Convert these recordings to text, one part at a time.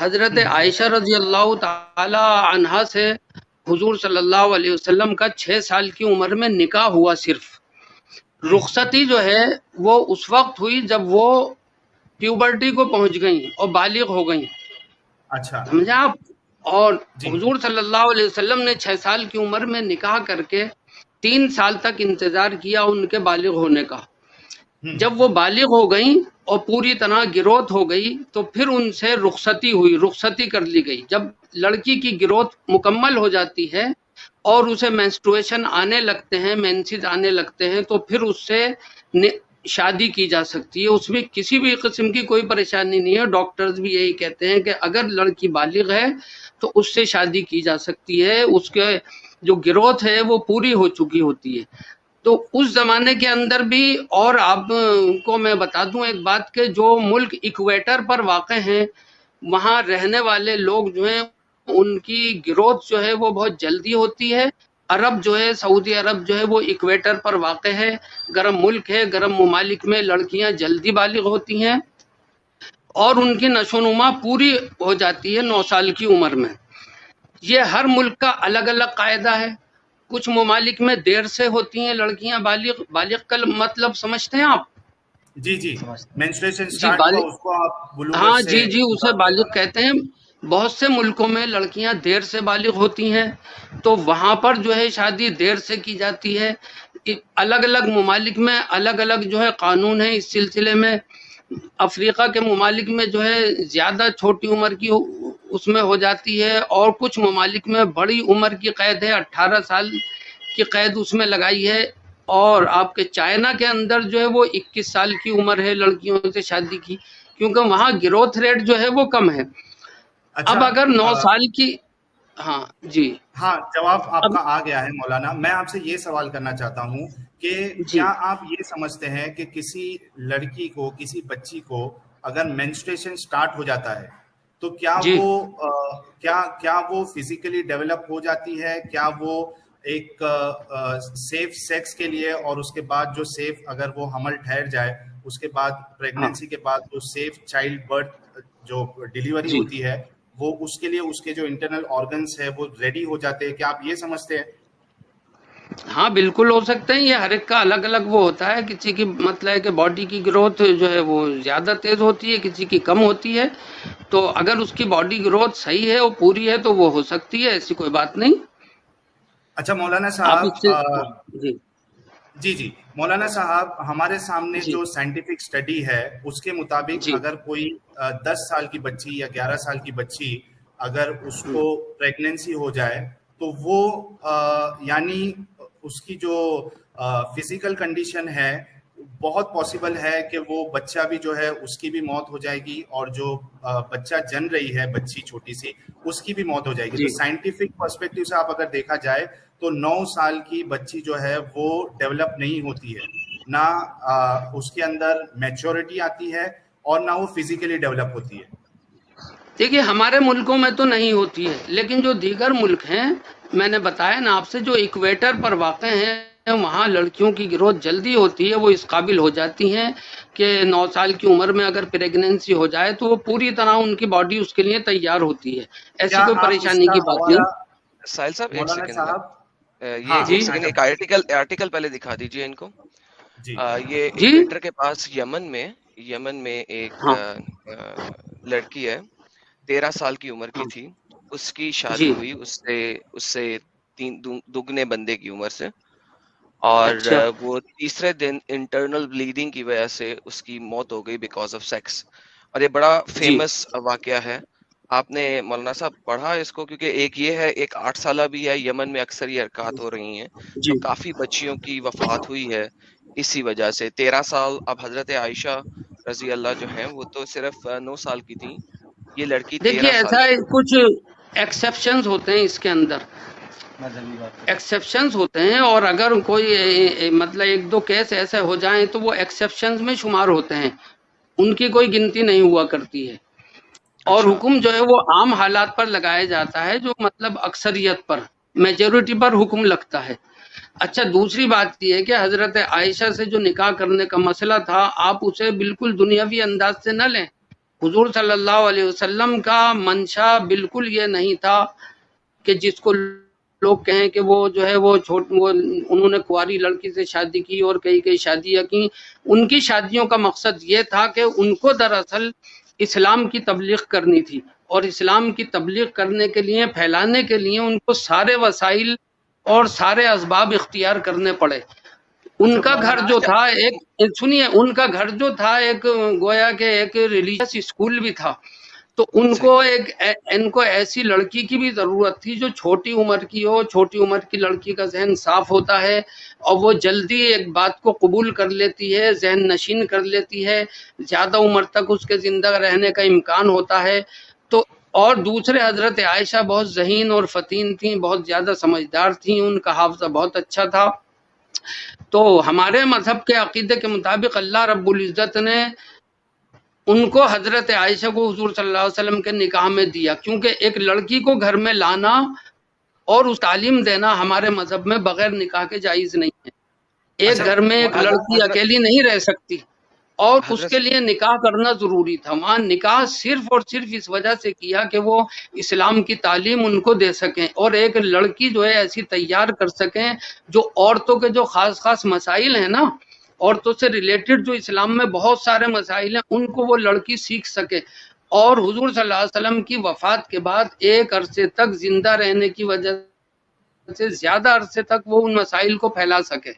حضرت عائشہ رضی اللہ تعالی عنہا سے حضور صلی اللہ علیہ وسلم کا 6 سال کی عمر میں نکاح ہوا. صرف رخصتی جو ہے وہ اس وقت ہوئی جب وہ پیوبرٹی کو پہنچ گئیں اور بالغ ہو گئیں. اچھا سمجھا آپ؟ اور جی حضور صلی اللہ علیہ وسلم نے 6 سال کی عمر میں نکاح کر کے 3 سال تک انتظار کیا ان کے بالغ ہونے کا. جب وہ بالغ ہو گئیں اور پوری طرح گروتھ ہو گئی تو پھر ان سے رخصتی ہوئی، رخصتی کر لی گئی. جب لڑکی کی گروتھ مکمل ہو جاتی ہے اور اسے مینسٹرویشن آنے لگتے ہیں، مینسز آنے لگتے ہیں، تو پھر اس سے شادی کی جا سکتی ہے. اس میں کسی بھی قسم کی کوئی پریشانی نہیں ہے. ڈاکٹرز بھی یہی کہتے ہیں کہ اگر لڑکی بالغ ہے تو اس سے شادی کی جا سکتی ہے، اس کے جو گروتھ ہے وہ پوری ہو چکی ہوتی ہے. تو اس زمانے کے اندر بھی، اور آپ کو میں بتا دوں ایک بات کہ جو ملک ایکویٹر پر واقع ہیں وہاں رہنے والے لوگ جو ہیں ان کی گروتھ جو ہے وہ بہت جلدی ہوتی ہے. عرب جو ہے، سعودی عرب جو ہے وہ ایکویٹر پر واقع ہے، گرم ملک ہے. گرم ممالک میں لڑکیاں جلدی بالغ ہوتی ہیں اور ان کی نشو و نما پوری ہو جاتی ہے 9 سال کی عمر میں. یہ ہر ملک کا الگ الگ قاعدہ ہے. کچھ ممالک میں دیر سے ہوتی ہیں لڑکیاں بالغ. بالغ کا مطلب سمجھتے ہیں آپ؟ جی جی مینسٹریشن جی سٹارٹ ہوا بالغ، اس کو آپ بلوغت ہاں سے جی جی اسے مراد بالغ ہوگا. کہتے ہیں. بہت سے ملکوں میں لڑکیاں دیر سے بالغ ہوتی ہیں تو وہاں پر جو ہے شادی دیر سے کی جاتی ہے. الگ الگ ممالک میں الگ الگ جو ہے قانون ہے اس سلسلے میں. افریقہ کے ممالک میں جو ہے زیادہ چھوٹی عمر کی اس میں ہو جاتی ہے، اور کچھ ممالک میں بڑی عمر کی قید ہے، 18 سال کی قید اس میں لگائی ہے. اور آپ کے چائنا کے اندر جو ہے وہ 21 سال کی عمر ہے لڑکیوں سے شادی کی، کیونکہ وہاں گروتھ ریٹ جو ہے وہ کم ہے. اچھا اب اگر 9 سال کی، ہاں جی ہاں جواب آپ اب کا آ گیا ہے مولانا. میں آپ سے یہ سوال کرنا چاہتا ہوں کہ جی کیا آپ یہ سمجھتے ہیں کہ کسی لڑکی کو، کسی بچی کو اگر مینسٹریشن سٹارٹ ہو جاتا ہے تو کیا جی وہ کیا وہ فزیکلی ڈیولپ ہو جاتی ہے؟ کیا وہ ایک سیف سیکس کے لیے، اور اس کے بعد جو سیف اگر وہ حمل ٹھہر جائے اس کے بعد ہاں پریگنینسی کے بعد جو سیف چائلڈ برتھ جو ڈیلیوری جی ہوتی ہے وہ اس کے لیے اس کے جو انٹرنل آرگنس ہے وہ ریڈی ہو جاتے ہیں؟ کیا آپ یہ سمجھتے ہیں؟ ہاں بالکل ہو سکتے ہیں. یہ ہر ایک کا الگ الگ وہ ہوتا ہے. کسی کی مطلب ہے کہ باڈی کی گروتھ جو ہے وہ زیادہ تیز ہوتی ہے، کسی کی کم ہوتی ہے. تو اگر اس کی باڈی گروتھ صحیح ہے وہ پوری ہے تو وہ ہو سکتی ہے، ایسی کوئی بات نہیں. اچھا مولانا آپ اس سے صاحب، جی جی جی مولانا صاحب، ہمارے سامنے جی جو سائنٹیفک اسٹڈی ہے اس کے مطابق جی اگر کوئی 10 سال کی بچی یا 11 سال کی بچی اگر اس کو پریگنینسی ہو جائے تو وہ یعنی اس کی جو فزیکل کنڈیشن ہے بہت پاسبل ہے کہ وہ بچہ بھی جو ہے اس کی بھی موت ہو جائے گی، اور جو بچہ جن رہی ہے بچی چھوٹی سی اس کی بھی موت ہو جائے گی. تو جی سائنٹیفک پرسپیکٹو سے آپ اگر دیکھا جائے تو 9 سال کی بچی جو ہے وہ ڈیولپ نہیں ہوتی ہے، نہ اس کے اندر میچورٹی آتی ہے اور نہ وہ فزیکلی ڈیولپ ہوتی ہے. دیکھیے ہمارے ملکوں میں تو نہیں ہوتی ہے، لیکن جو دیگر ملک ہیں میں نے بتایا نا آپ سے جو ایکویٹر پر واقع ہیں وہاں لڑکیوں کی گروتھ جلدی ہوتی ہے. وہ اس قابل ہو جاتی ہیں کہ 9 سال کی عمر میں اگر پریگنینسی ہو جائے تو وہ پوری طرح ان کی باڈی اس کے لیے تیار ہوتی ہے. ایسی کیا کوئی آپ اس پریشانی کا کی بات حوالہ نہیں. ساحل صاحب ایک مولانا سیکنڈ صاحب؟ یہ ہاں ایک جی سیکنڈ، ایک آرٹیکل پہلے دکھا دیجئے ان کو. جی یہ جی ایکویٹر کے پاس یمن میں ایک ہاں لڑکی ہے، 13 سال کی عمر کی ہاں تھی. اس کی شادی جی ہوئی اس سے 3 بندے کی عمر سے، اور اچھا وہ تیسرے دن انٹرنل بلیڈنگ کی وجہ سے اس کی موت ہو گئی بیکاز آف سیکس. اور یہ بڑا جی فیمس واقعہ ہے. آپ نے مولانا صاحب پڑھا اس کو؟ کیونکہ ایک یہ ہے، ایک 8 سالہ بھی ہے. یمن میں اکثر یہ حرکات ہو رہی ہیں جی تو کافی بچیوں کی وفات ہوئی ہے اسی وجہ سے. 13 سال. اب حضرت عائشہ رضی اللہ جو ہیں وہ تو صرف 9 سال کی تھیں، یہ لڑکی دیکھیے 13 سال ایسا کی. کچھ ایکسیپشنز ہوتے ہیں اس کے اندر، ایکسیپشنز ہوتے ہیں. اور اگر کوئی مطلب 1-2 کیس ایسے ہو جائیں تو وہ ایکسیپشنز میں شمار ہوتے ہیں، ان کی کوئی گنتی نہیں ہوا کرتی ہے. اور اچھا حکم جو ہے وہ عام حالات پر لگایا جاتا ہے، جو مطلب اکثریت پر، میجورٹی پر حکم لگتا ہے. اچھا دوسری بات یہ ہے کہ حضرت عائشہ سے جو نکاح کرنے کا مسئلہ تھا آپ اسے بالکل دنیاوی انداز سے نہ لیں. حضور صلی اللہ علیہ وسلم کا منشا بالکل یہ نہیں تھا کہ جس کو لوگ کہیں کہ وہ جو ہے وہ انہوں نے کنواری لڑکی سے شادی کی اور کئی شادیاں کی. ان کی شادیوں کا مقصد یہ تھا کہ ان کو دراصل اسلام کی تبلیغ کرنی تھی، اور اسلام کی تبلیغ کرنے کے لیے، پھیلانے کے لیے ان کو سارے وسائل اور سارے اسباب اختیار کرنے پڑے. ان کا گھر جو تھا ان کا گھر جو تھا ایک گویا کہ ایک ریلیجیس اسکول بھی تھا. تو ان کو ایسی لڑکی کی بھی ضرورت تھی جو چھوٹی عمر کی ہو. چھوٹی عمر کی لڑکی کا ذہن صاف ہوتا ہے اور وہ جلدی ایک بات کو قبول کر لیتی ہے، ذہن نشین کر لیتی ہے، زیادہ عمر تک اس کے زندہ رہنے کا امکان ہوتا ہے. تو اور دوسرے حضرت عائشہ بہت ذہین اور فطین تھیں، بہت زیادہ سمجھدار تھیں، ان کا حافظہ بہت اچھا تھا. تو ہمارے مذہب کے عقیدے کے مطابق اللہ رب العزت نے ان کو حضرت عائشہ کو حضور صلی اللہ علیہ وسلم کے نکاح میں دیا، کیونکہ ایک لڑکی کو گھر میں لانا اور اس تعلیم دینا ہمارے مذہب میں بغیر نکاح کے جائز نہیں ہے. ایک گھر میں ایک لڑکی اکیلی نہیں رہ سکتی اور اس کے لیے نکاح کرنا ضروری تھا. وہاں نکاح صرف اور صرف اس وجہ سے کیا کہ وہ اسلام کی تعلیم ان کو دے سکیں اور ایک لڑکی جو ہے ایسی تیار کر سکیں جو عورتوں کے جو خاص مسائل ہیں نا، عورتوں سے ریلیٹڈ جو اسلام میں بہت سارے مسائل ہیں، ان کو وہ لڑکی سیکھ سکے. اور حضور صلی اللہ علیہ وسلم کی وفات کے بعد ایک عرصے تک زندہ رہنے کی وجہ سے زیادہ عرصے تک وہ ان مسائل کو پھیلا سکے.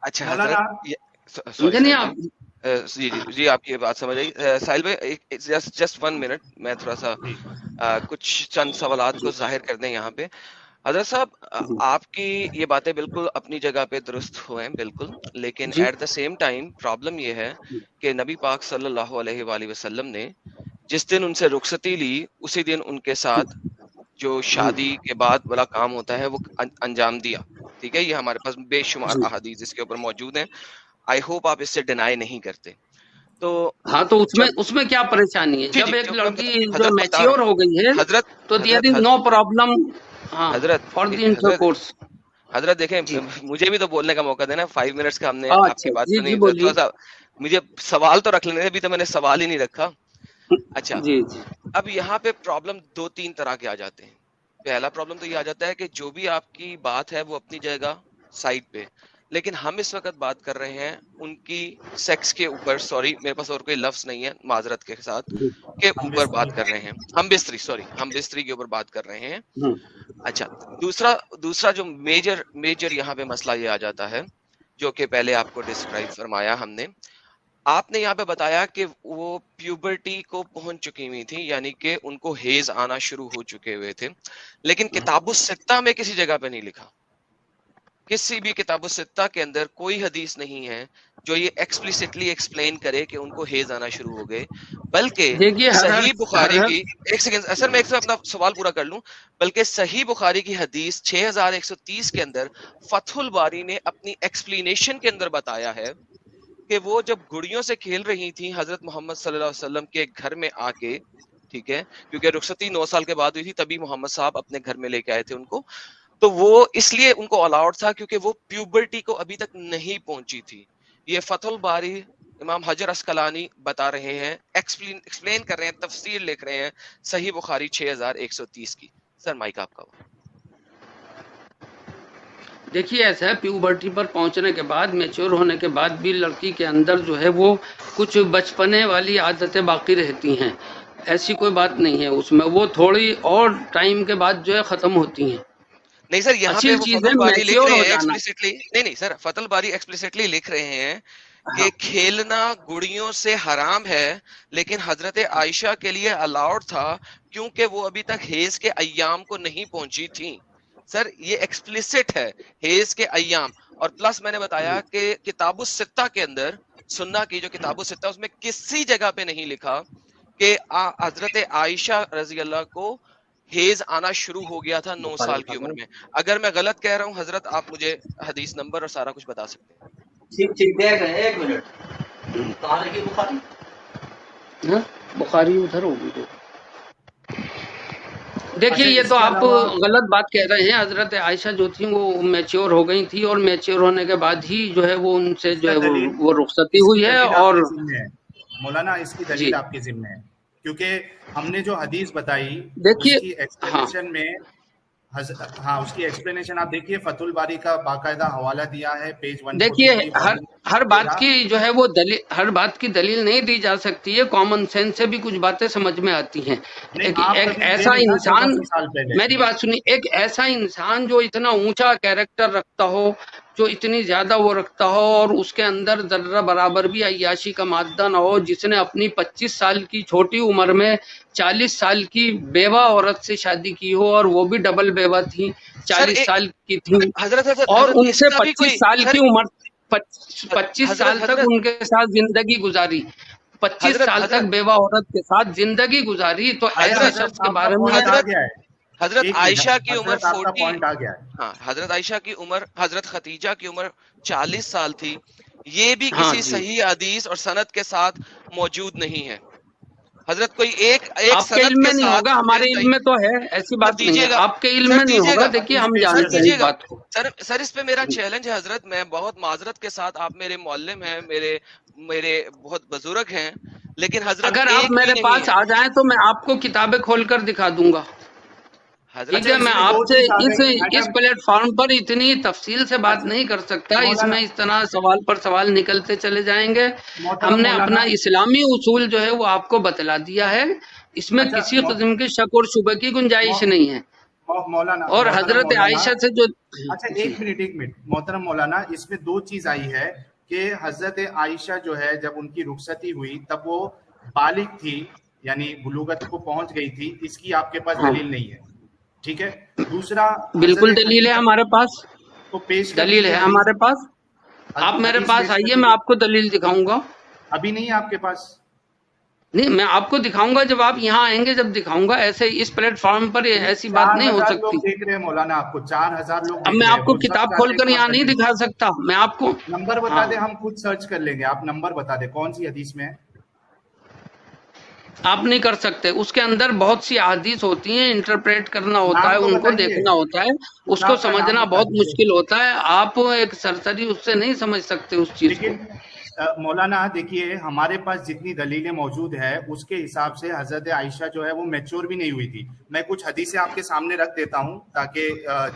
اچھا نہیں آپ جی آپ کی بات سمجھ آئی. ساحل بھائی جسٹ 1 منٹ، میں تھوڑا سا کچھ چند سوالات کو ظاہر کر دیں یہاں پہ. حضرت صاحب آپ کی یہ باتیں بالکل اپنی جگہ پہ درست ہوئے ہیں بالکل، لیکن at the same time problem یہ ہے کہ نبی پاک صلی اللہ علیہ وآلہ وسلم نے جس دن ان سے رخصتی لی اسی دن ان کے ساتھ جو شادی کے بعد بڑا کام ہوتا ہے وہ انجام دیا. ٹھیک ہے، یہ ہمارے پاس بے شمار احادیث اس کے اوپر موجود ہیں. آئی ہوپ آپ اس سے ڈینائی نہیں کرتے. تو ہاں، تو اس میں کیا پریشانی ہے؟ جب ایک لڑکی جو میچیور ہو گئی ہے حضرت تو دیر از نو پرابلم حضرت دیکھیں مجھے بھی تو بولنے کا موقع دینا. 5 منٹس کا ہم نے آپ کی بات سنی، تھوڑا سا مجھے سوال تو رکھ لینے. ابھی تو میں نے سوال ہی نہیں رکھا. اچھا اب یہاں پہ پرابلم 2-3 طرح کے آ جاتے ہیں. پہلا پرابلم تو یہ آ جاتا ہے کہ جو بھی آپ کی بات ہے وہ اپنی جگہ سائڈ پہ، لیکن ہم اس وقت بات کر رہے ہیں ان کی سیکس کے اوپر. سوری میرے پاس اور کوئی لفظ نہیں ہے معذرت کے ساتھ، کے اوپر بات کر رہے ہیں. ہم بستری کے اوپر بات کر رہے ہیں. اچھا دوسرا جو میجر یہاں پہ مسئلہ یہ آ جاتا ہے جو کہ پہلے آپ کو ڈسکرائب فرمایا ہم نے. آپ نے یہاں پہ بتایا کہ وہ پیوبرٹی کو پہنچ چکی ہوئی تھی، یعنی کہ ان کو ہیز آنا شروع ہو چکے ہوئے تھے، لیکن کتاب الستہ میں کسی جگہ پہ نہیں لکھا. کسی بھی کتاب الستہ کے اندر کوئی حدیث نہیں ہے جو یہ ایکسپلیسٹلی ایکسپلین کرے کہ ان کو ہیز آنا شروع ہو گئے. بلکہ صحیح بخاری کی ایک سیکنڈ اصل میں اپنا سوال پورا کر لوں، بلکہ صحیح بخاری کی حدیث 6130 کے اندر فتح الباری نے اپنی ایکسپلینیشن کے اندر بتایا ہے کہ وہ جب گڑیوں سے کھیل رہی تھیں حضرت محمد صلی اللہ علیہ وسلم کے گھر میں آ کے، ٹھیک ہے، کیونکہ رخصتی 9 سال کے بعد ہوئی تھی تبھی محمد صاحب اپنے گھر میں لے کے آئے تھے ان کو، تو وہ اس لیے ان کو الاؤڈ تھا کیونکہ وہ پیوبرٹی کو ابھی تک نہیں پہنچی تھی. یہ فتح الباری امام حجر اسقلانی بتا رہے ہیں، ایکسپلین کر رہے ہیں، تفسیر لکھ رہے ہیں صحیح بخاری 6130 کی. سر مائک آپ کا. دیکھیے ایسا ہے، پیوبرٹی پر پہنچنے کے بعد، میچور ہونے کے بعد بھی لڑکی کے اندر جو ہے وہ کچھ بچپنے والی عادتیں باقی رہتی ہیں. ایسی کوئی بات نہیں ہے اس میں، وہ تھوڑی اور ٹائم کے بعد جو ہے ختم ہوتی ہیں. نہیں سر یہاں پہ فتح الباری لکھ رہے ہیں ایکسپلیسٹلی، نہیں سر فتح الباری ایکسپلیسٹلی لکھ رہے ہیں کہ کھیلنا گڑیوں سے حرام ہے، لیکن حضرت عائشہ کے لیے الاؤڈ تھا کیونکہ وہ ابھی تک حیض کے ایام کو نہیں پہنچی تھیں. سر یہ ایکسپلیسٹ ہے حیض کے ایام. اور پلس میں نے بتایا کہ کتاب الستہ کے اندر، سنہ کی جو کتاب الستہ، اس میں کسی جگہ پہ نہیں لکھا کہ حضرت عائشہ رضی اللہ کو حیض آنا شروع ہو گیا تھا 9 سال کی عمر میں. اگر میں غلط کہہ رہا ہوں حضرت آپ مجھے حدیث نمبر اور سارا کچھ بتا سکتے ہیں. ٹھیک دیکھ رہے ہیں، 1 منٹ. کہاں لکھی بخاری؟ بخاری ادھر ہوگی. تو دیکھیے یہ تو آپ غلط بات کہہ رہے ہیں. حضرت عائشہ جو تھی وہ میچور ہو گئی تھی، اور میچور ہونے کے بعد ہی جو ہے وہ ان سے جو ہے وہ رخصتی ہوئی ہے. اور مولانا اس کی دلیل آپ کے ذمہ ہے. کیونکہ ہم نے جو حدیث بتائی دیکھیے اس کی ایکسپلینیشن میں اس کی ایکسپلینیشن آپ دیکھیے، فتح الباری کا باقاعدہ حوالہ دیا ہے پیج 1۔ دیکھیے ہر بات کی جو ہے وہ دلیل، ہر بات کی دلیل نہیں دی جا سکتی ہے، کامن سینس سے بھی کچھ باتیں سمجھ میں آتی ہیں۔ ایک ایسا انسان، میری بات سنیے، ایک ایسا انسان جو اتنا اونچا کیریکٹر رکھتا ہو، جو اتنی زیادہ وہ رکھتا ہو، اور اس کے اندر ذرہ برابر بھی عیاشی کا مادہ نہ ہو، جس نے اپنی 25 سال کی چھوٹی عمر میں 40 سال کی بیوہ عورت سے شادی کی ہو، اور وہ بھی ڈبل بیوہ تھی، 40 سال کی تھی، اور ان سے 25 سال کی عمر 25 سال تک ان کے ساتھ زندگی گزاری، 25 سال تک بیوہ عورت کے ساتھ زندگی گزاری، تو ایسے شخص کے بارے میں حضرت عائشہ کی عمر 40، ہاں حضرت عائشہ کی عمر، حضرت خدیجہ کی عمر 40 سال تھی، یہ بھی کسی صحیح حدیث اور سند کے ساتھ موجود نہیں ہے۔ حضرت کوئی ایک آپ کے علم میں نہیں ہوگا، ہمارے علم میں تو ہے، ایسی بات نہیں ہے، آپ کے علم میں نہیں ہوگا، دیکھیے ہم جانتے ہیں بات کو۔ سر اس پہ میرا چیلنج ہے حضرت، میں بہت معذرت کے ساتھ، آپ میرے معلم ہیں، میرے بہت بزرگ ہیں، لیکن حضرت اگر آپ میرے پاس آ جائیں تو میں آپ کو کتابیں کھول کر دکھا دوں گا، ٹھیک ہے؟ میں آپ سے اس پلیٹ فارم پر اتنی تفصیل سے بات نہیں کر سکتا، اس میں اس طرح سوال پر سوال نکلتے چلے جائیں گے۔ ہم نے اپنا اسلامی اصول جو ہے وہ آپ کو بتلا دیا ہے، اس میں کسی قسم کے شک اور شبہ کی گنجائش نہیں ہے۔ مولانا اور حضرت عائشہ سے جو اچھا ایک منٹ محترم مولانا، اس میں دو چیز آئی ہے کہ حضرت عائشہ جو ہے جب ان کی رخصتی ہوئی تب وہ بالغ تھی، یعنی بلوغت کو پہنچ گئی تھی، اس کی آپ کے پاس دلیل نہیں ہے، ٹھیک ہے؟ دوسرا بالکل دلیل ہے ہمارے پاس، تو پیش دلیل ہے ہمارے پاس، آپ میرے پاس آئیے، میں آپ کو دلیل دکھاؤں گا۔ ابھی نہیں ہے آپ کے پاس؟ نہیں، میں آپ کو دکھاؤں گا جب آپ یہاں آئیں گے، جب دکھاؤں گا۔ ایسے اس پلیٹ فارم پر ایسی بات نہیں ہو سکتی۔ دیکھ رہے ہیں مولانا، آپ کو 4000 لوگ، اب میں آپ کو کتاب کھول کر یہاں نہیں دکھا سکتا، میں آپ کو نمبر بتا دیں، ہم خود سرچ کر لیں گے، آپ نمبر بتا دیں کون سی حدیث میں ہے۔ آپ نہیں کر سکتے، اس کے اندر بہت سی احادیث ہوتی ہیں، انٹرپریٹ کرنا ہوتا ہے، ان کو دیکھنا ہوتا ہے، اس کو سمجھنا بہت مشکل ہوتا ہے، آپ ایک سرسری اس سے نہیں سمجھ سکتے اس چیز کو۔ مولانا دیکھیے، ہمارے پاس جتنی دلیلیں موجود ہے اس کے حساب سے حضرت عائشہ جو ہے وہ میچور بھی نہیں ہوئی تھی۔ میں کچھ حدیثیں آپ کے سامنے رکھ دیتا ہوں تاکہ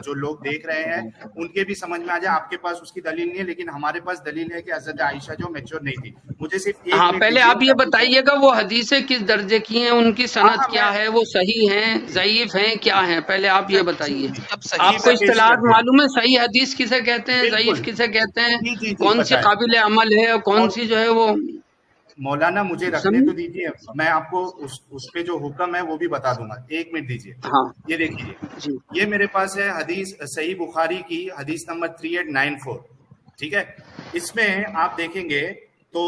جو لوگ دیکھ رہے ہیں ان کے بھی سمجھ میں آ جائے۔ آپ کے پاس اس کی دلیل نہیں ہے، لیکن ہمارے پاس دلیل ہے کہ حضرت عائشہ جو میچور نہیں تھی۔ مجھے صرف ہاں، پہلے آپ یہ بتائیے گا وہ حدیثیں کس درجے کی ہیں، ان کی سند کیا ہے، وہ صحیح ہیں، ضعیف ہیں، کیا ہیں، پہلے آپ یہ بتائیے۔ آپ کو اصطلاحات معلوم ہے، صحیح حدیث کسے کہتے ہیں، ضعیف کسے کہتے ہیں، کون سی قابل عمل ہے اور کون سی جو ہے وہ۔ مولانا مجھے رکھنے تو دیجیے، میں آپ کو اس پہ جو حکم ہے وہ بھی بتا دوں گا، ایک منٹ دیجیے۔ یہ دیکھیے، یہ میرے پاس ہے حدیث صحیح بخاری کی حدیث نمبر 3894، ٹھیک ہے؟ اس میں آپ دیکھیں گے تو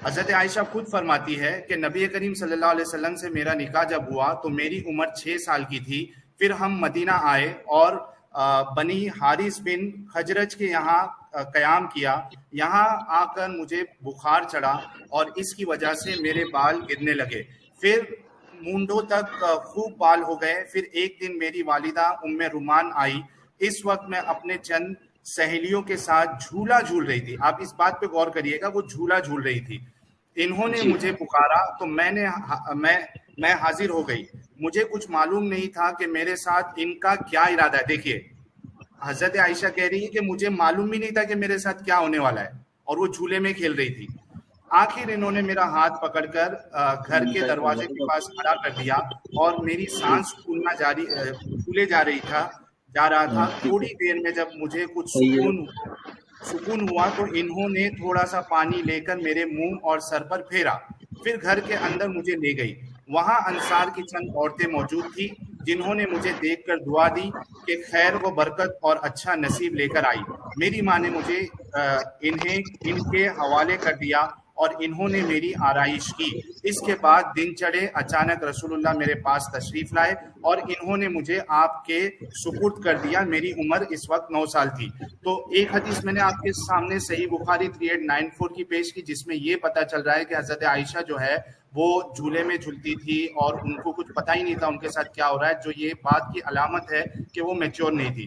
حضرت عائشہ خود فرماتی ہے کہ نبی کریم صلی اللہ علیہ وسلم سے میرا نکاح جب ہوا تو میری عمر 6 سال کی تھی، پھر ہم مدینہ آئے اور بنی حارث بن خجرج کے یہاں قیام کیا، یہاں آ کر مجھے بخار چڑھا اور اس کی وجہ سے میرے بال گرنے لگے، پھر مونڈوں تک خوب بال ہو گئے۔ پھر ایک دن میری والدہ ام رومان آئی، اس وقت میں اپنے چند سہیلیوں کے ساتھ جھولا جھول رہی تھی۔ آپ اس بات پہ غور کریے گا، وہ جھولا جھول رہی تھی۔ انہوں نے مجھے پکارا تو میں حاضر ہو گئی، مجھے کچھ معلوم نہیں تھا کہ میرے ساتھ ان کا کیا ارادہ ہے۔ دیکھیے حضرت عائشہ کہہ رہی ہے کہ مجھے معلوم بھی نہیں تھا کہ میرے ساتھ کیا ہونے والا ہے، اور وہ جھولے میں کھیل رہی تھی۔ آخر انہوں نے میرا ہاتھ پکڑ کر گھر کے دروازے کے پاس کھڑا کر دیا اور میری سانس پھولے جا رہا تھا۔ تھوڑی دیر میں جب مجھے کچھ سکون ہوا تو انہوں نے تھوڑا سا پانی لے کر میرے منہ اور سر پر پھیرا، پھر گھر کے اندر مجھے لے گئی۔ وہاں انصار کی چند عورتیں موجود تھی جنہوں نے مجھے دیکھ کر دعا دی کہ خیر و برکت اور اچھا نصیب لے کر آئی۔ میری ماں نے مجھے ان کے حوالے کر دیا اور انہوں نے میری آرائش کی۔ اس کے بعد دن چڑھے، اچانک رسول اللہ میرے پاس تشریف لائے اور انہوں نے مجھے آپ کے سپرد کر دیا۔ میری عمر اس وقت 9 سال تھی۔ تو ایک حدیث میں نے آپ کے سامنے صحیح بخاری 3894 کی پیش کی، جس میں یہ پتہ چل رہا ہے کہ حضرت عائشہ جو ہے وہ جھولے میں جھولتی تھی اور ان کو کچھ پتہ ہی نہیں تھا ان کے ساتھ کیا ہو رہا ہے، جو یہ بات کی علامت ہے کہ وہ میچور نہیں تھی۔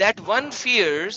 that one fears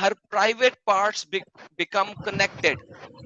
her private parts become connected,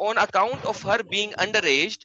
on account of her being underaged,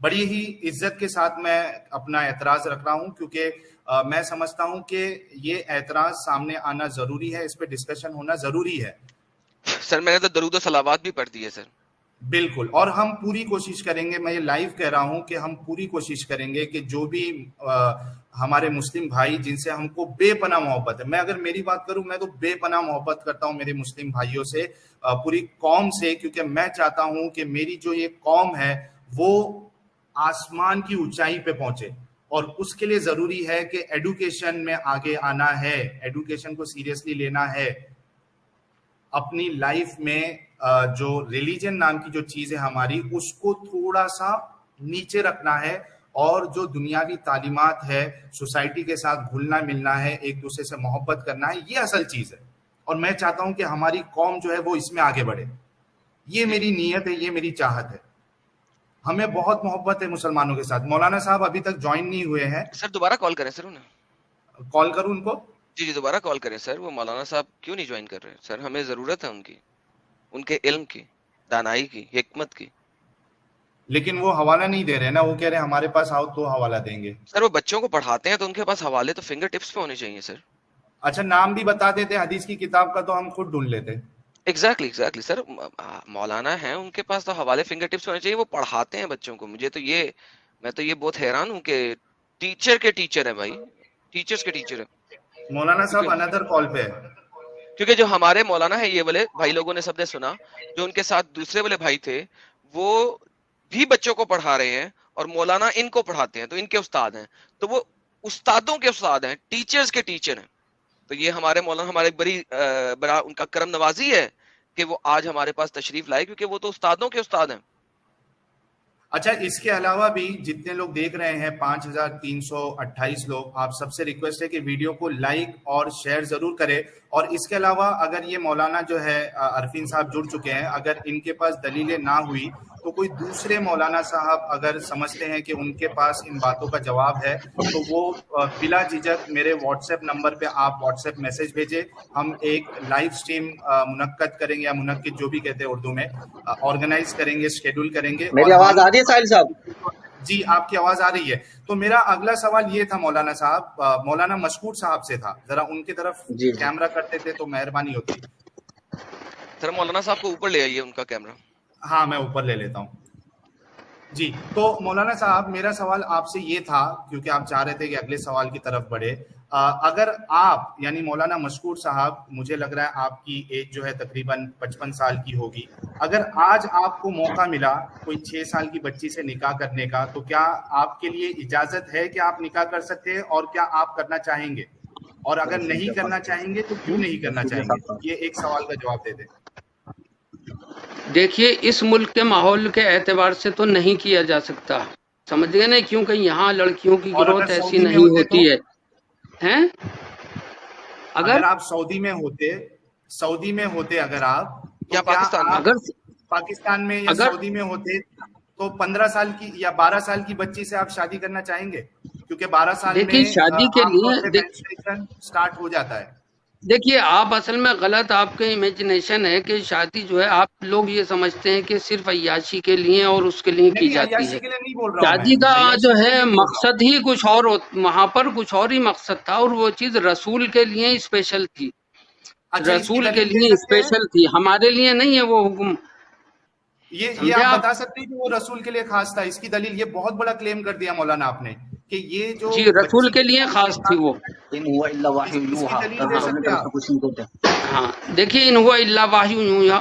بڑی ہی عزت کے ساتھ میں اپنا اعتراض رکھ رہا ہوں، کیونکہ میں سمجھتا ہوں کہ یہ اعتراض سامنے آنا ضروری ہے، اس پہ ڈسکشن ہونا ضروری ہے. سر میں نے تو درود و صلوات بھی پڑھ دی ہے سر. بالکل، اور ہم پوری کوشش کریں گے، میں یہ لائیو کہہ رہا ہوں کہ ہم پوری کوشش کریں گے کہ جو بھی ہمارے مسلم بھائی جن سے ہم کو بے پناہ محبت ہے، میں اگر میری بات کروں میں تو بے پناہ محبت کرتا ہوں میرے مسلم بھائیوں سے، پوری قوم سے، کیونکہ میں چاہتا ہوں کہ میری جو یہ قوم ہے وہ آسمان کی اونچائی پہ پہنچے، اور اس کے لیے ضروری ہے کہ ایڈوکیشن میں آگے آنا ہے، ایڈوکیشن کو سیریسلی لینا ہے. اپنی لائف میں جو ریلیجن نام کی جو چیز ہے ہماری، اس کو تھوڑا سا نیچے رکھنا ہے، اور جو دنیاوی تعلیمات ہے، سوسائٹی کے ساتھ گھلنا ملنا ہے، ایک دوسرے سے محبت کرنا ہے، یہ اصل چیز ہے. اور میں چاہتا ہوں کہ ہماری قوم جو ہے وہ اس میں آگے بڑھے. یہ میری نیت ہے، یہ میری چاہت ہے. ہمیں بہت محبت ہے مسلمانوں کے ساتھ. مولانا صاحب ابھی تک جوائن نہیں ہوئے ہیں. سر دوبارہ کال کریں سر انہیں. کال کروں ان کو؟ جی دوبارہ کال کریں سر. وہ مولانا صاحب کیوں نہیں جوائن کر رہے سر؟ ہمیں ضرورت ہے ان کی، ان کے علم کی، دانائی کی، حکمت کی. لیکن وہ حوالہ نہیں دے رہے نا، وہ کہہ رہے ہیں ہمارے پاس آؤ تو حوالہ دیں گے. سر وہ بچوں کو پڑھاتے ہیں تو ان کے پاس حوالے تو فنگر ٹپس پہ ہونے چاہیے سر. اچھا نام بھی بتا دیتے حدیث کی کتاب کا تو ہم خود ڈھونڈ لیتے. ایگزیکٹلی سر، مولانا ہیں ان کے پاس تو حوالے فنگر ٹپس ہونے چاہیے. وہ پڑھاتے ہیں بچوں کو. میں تو یہ بہت حیران ہوں کہ ٹیچر کے ٹیچر ہے بھائی، ٹیچرز کے ٹیچر ہے. مولانا صاحب اندر کال پہ ہے. کیونکہ جو ہمارے مولانا ہے، یہ والے بھائی لوگوں نے سب نے سنا، جو ان کے ساتھ دوسرے والے بھائی تھے وہ بھی بچوں کو پڑھا رہے ہیں، اور مولانا ان کو پڑھاتے ہیں، تو ان کے استاد ہیں. تو وہ استادوں کے استاد ہیں، ٹیچرز کے ٹیچر ہیں. تو یہ ہمارے مولانا ہمارے بڑا ان کا کرم نوازی ہے کہ وہ آج ہمارے پاس تشریف لائے، کیونکہ وہ تو استادوں کے استاد ہیں. اچھا اس کے علاوہ بھی جتنے لوگ دیکھ رہے ہیں 5328 لوگ، آپ سب سے ریکویسٹ ہے کہ ویڈیو کو لائک اور شیئر ضرور کرے. اور اس کے علاوہ اگر یہ مولانا جو ہے عرفین صاحب جڑ چکے ہیں، اگر ان کے پاس دلیلیں نہ ہوئی تو کوئی دوسرے مولانا صاحب اگر سمجھتے ہیں کہ ان کے پاس ان باتوں کا جواب ہے تو وہ بلا جھجک میرے واٹس ایپ نمبر پہ آپ واٹس ایپ میسج بھیجیں. ہم ایک لائیو سٹریم منعقد کریں گے، یا منعقد جو بھی کہتے ہیں اردو میں، آرگنائز کریں گے، شیڈول کریں گے. میری آواز آ رہی ہے ساحل صاحب؟ جی آپ کی آواز آ رہی ہے. تو میرا اگلا سوال یہ تھا مولانا صاحب، مولانا مشکور صاحب سے تھا، ذرا ان کی طرف کیمرہ کرتے تھے تو مہربانی ہوتی. سر مولانا صاحب کو اوپر لے آئیے ان کا کیمرہ. ہاں میں اوپر لے لیتا ہوں. جی تو مولانا صاحب میرا سوال آپ سے یہ تھا، کیونکہ آپ چاہ رہے تھے کہ اگلے سوال کی طرف بڑھے. اگر آپ یعنی مولانا مشکور صاحب، مجھے لگ رہا ہے آپ کی ایج جو ہے تقریباً 55 سال کی ہوگی، اگر آج آپ کو موقع ملا کوئی 6 سال کی بچی سے نکاح کرنے کا، تو کیا آپ کے لیے اجازت ہے کہ آپ نکاح کر سکتے ہیں، اور کیا آپ کرنا چاہیں گے؟ اور اگر نہیں کرنا چاہیں گے تو کیوں نہیں کرنا چاہیں گے؟ یہ ایک سوال کا جواب دے دیں. دیکھیے اس ملک کے ماحول کے اعتبار سے تو نہیں کیا جا سکتا، سمجھ گئے نا، کیونکہ یہاں لڑکیوں کی گروتھ ایسی نہیں ہوتی ہے. اگر آپ سعودی میں ہوتے اگر آپ، یا پاکستان میں یا سعودی میں ہوتے تو 15 سال کی یا 12 سال کی بچی سے آپ شادی کرنا چاہیں گے؟ کیونکہ 12 سال میں شادی کے لیے سٹارٹ ہو جاتا ہے. دیکھیے آپ اصل میں غلط، آپ کے امیجنیشن ہے کہ شادی جو ہے آپ لوگ یہ سمجھتے ہیں کہ صرف عیاشی کے لیے اور اس کے لیے کی جاتی ہے. شادی کا جو ہے مقصد ہی کچھ اور، وہاں پر کچھ اور ہی مقصد تھا، اور وہ چیز رسول کے لیے اسپیشل تھی. رسول کے لیے اسپیشل تھی، ہمارے لیے نہیں ہے وہ حکم. یہ آپ بتا سکتے ہیں کہ وہ رسول کے لیے خاص تھا؟ اس کی دلیل، یہ بہت بڑا کلیم کر دیا مولانا آپ نے کہ یہ جو جی رسول کے لیے خاص تھی وہ. ہاں دیکھیے ان ہوا الا وحی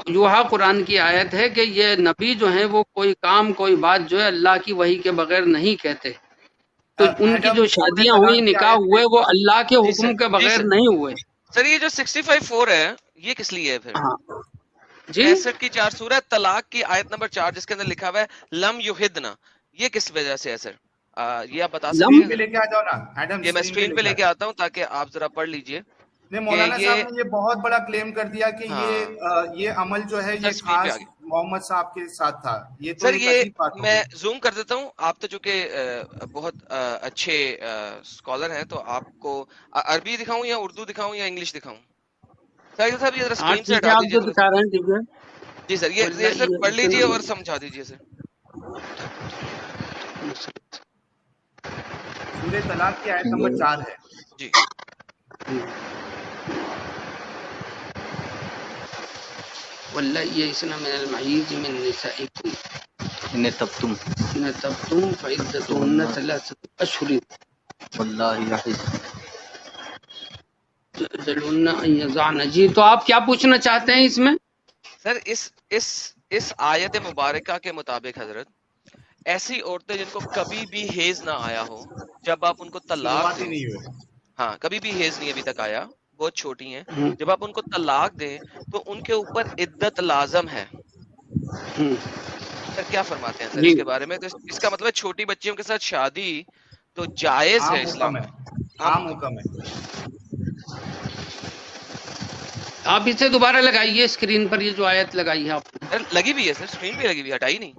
یوحا قرآن کی آیت ہے کہ یہ نبی جو ہیں وہ کوئی کام کوئی بات جو ہے اللہ کی وحی کے بغیر نہیں کہتے. تو ان کی جو شادیاں ہوئی، نکاح ہوئے، وہ اللہ کے حکم کے بغیر نہیں ہوئے. سر یہ جو 65:4 ہے یہ کس لیے ہے پھر؟ جی 65 کی 4 سورہ طلاق کی آیت نمبر 4 جس کے اندر لکھا ہوا ہے لم یحدنا، یہ کس وجہ سے ہے سر؟ یہ آپ بتا سکتے ہیں؟ لے کے آ جاؤ نا، یہ میں اسکرین پہ لے کے آتا ہوں تاکہ آپ ذرا پڑھ لیجئے. مولانا صاحب نے یہ بہت بڑا کلیم کر دیا کہ یہ عمل جو ہے یہ خاص محمد صاحب کے ساتھ تھا. یہ تو سر یہ میں زوم کر دیتا ہوں. آپ تو چونکہ بہت اچھے اسکالر ہیں تو آپ کو عربی دکھاؤں یا اردو دکھاؤں یا انگلش دکھاؤں؟ صاحب یہ ذرا اسکرین سے ہٹا دیجیے. جی سر یہ سر پڑھ لیجیے اور سمجھا دیجیے سر. سورہ طلاق کی آیت نمبر 4 ہے جی. واللہ یئسن من المحیض من نسائکم ان تبتم فعدتهن ثلاثۃ اشہر واللہ یحیض ذلون ان یضعن. جی تو آپ کیا پوچھنا چاہتے ہیں اس میں؟ سر اس آیت مبارکہ کے مطابق حضرت ایسی عورتیں جن کو کبھی بھی حیض نہ آیا ہو، جب آپ ان کو طلاق دیں، ہاں کبھی بھی حیض نہیں ابھی تک آیا، بہت چھوٹی ہیں، جب آپ ان کو طلاق دیں تو ان کے اوپر عدت لازم ہے. سر کیا فرماتے ہیں سر اس کے بارے میں؟ تو اس کا مطلب چھوٹی بچیوں کے ساتھ شادی تو جائز ہے اسلام میں، عام حکم ہے. آپ اسے دوبارہ لگائیے اسکرین پر، یہ جو آیت لگائی ہے آپ نے. لگی بھی ہے سر، اسکرین پہ لگی ہوئی، ہٹائی نہیں.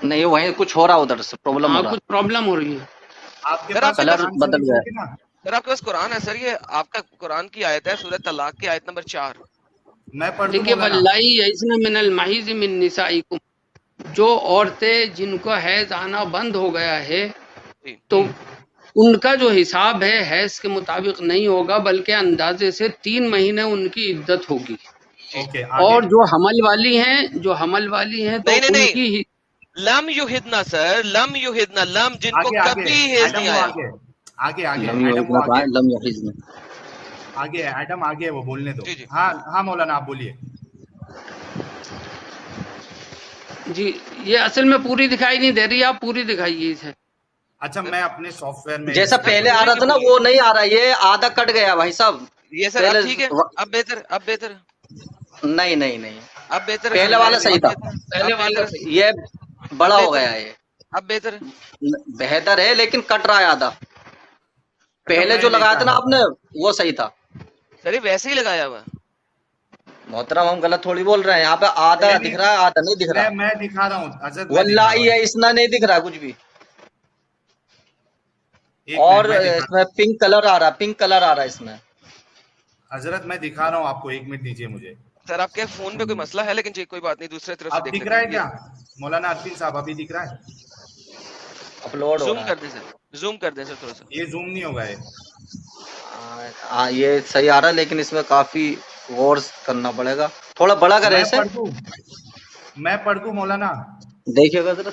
نہیں وہیں کچھ ہو رہا ادھر سے پرابلم ہو رہا، کچھ پرابلم ہو رہی ہے. آپ کے پاس کلر بدل گیا. سر آپ کے پاس قرآن ہے سر، یہ آپ کا قرآن کی آیت ہے سورہ طلاق کی آیت نمبر 4. میں پڑھ دوں دیکھیے مولانا. واللہ یئسن من المحیض من نسائکم، جو عورتیں جن کو حیض آنا بند ہو گیا ہے تو ان کا جو حساب ہے حیض کے مطابق نہیں ہوگا، بلکہ اندازے سے 3 مہینے ان کی عدت ہوگی. اور جو حمل والی ہیں تو ان کی لم یحدنا سر، لم یحدنا، لم جن کو کبھی حیض نہیں آیا. آگے ایڈم آگے وہ بولنے دو. ہاں مولانا آپ بولیے. جی یہ اصل میں پوری دکھائی نہیں دے رہی، آپ پوری دکھائیے اسے. اچھا میں اپنے سافٹ ویئر میں جیسا پہلے آ رہا تھا نا وہ نہیں آ رہا، یہ آدھا کٹ گیا بھائی صاحب. یہ سر اب ٹھیک ہے، اب بہتر نہیں اب بہتر، پہلے والا صحیح تھا، یہ بڑا ہو گیا ہے. اب بہتر ہے لیکن کٹ رہا ہے آدھا. پہلے جو لگایا تھا نا آپ نے وہ صحیح تھا سر، یہ ویسے ہی لگایا ہوا. محترم ہم غلط تھوڑی بول رہے ہیں، یہاں پہ آدھا دکھ رہا ہے آدھا نہیں دکھ رہا. میں دکھا رہا ہوں واللہ یہ اسنا نہیں دکھ رہا کچھ بھی. اور اس میں پنک کلر آ رہا ہے اس میں. حضرت میں دکھا رہا ہوں آپ کو، 1 منٹ دیجیے مجھے. سر آپ کے فون پہ کوئی مسئلہ ہے، لیکن کوئی بات نہیں، دوسرے طرف سے اب دکھ رہا ہے کیا مولانا عارفین صاحب؟ ابھی دکھ رہا ہے؟ اپلوڈ زوم کر دیں سر، زوم کر دیں سر تھوڑا سا. یہ زوم نہیں ہوگا ہاں یہ صحیح آ رہا ہے لیکن اس میں کافی غور کرنا پڑے گا. تھوڑا بڑا کریں اسے. میں پڑھ دوں مولانا؟ دیکھیے گا ذرا.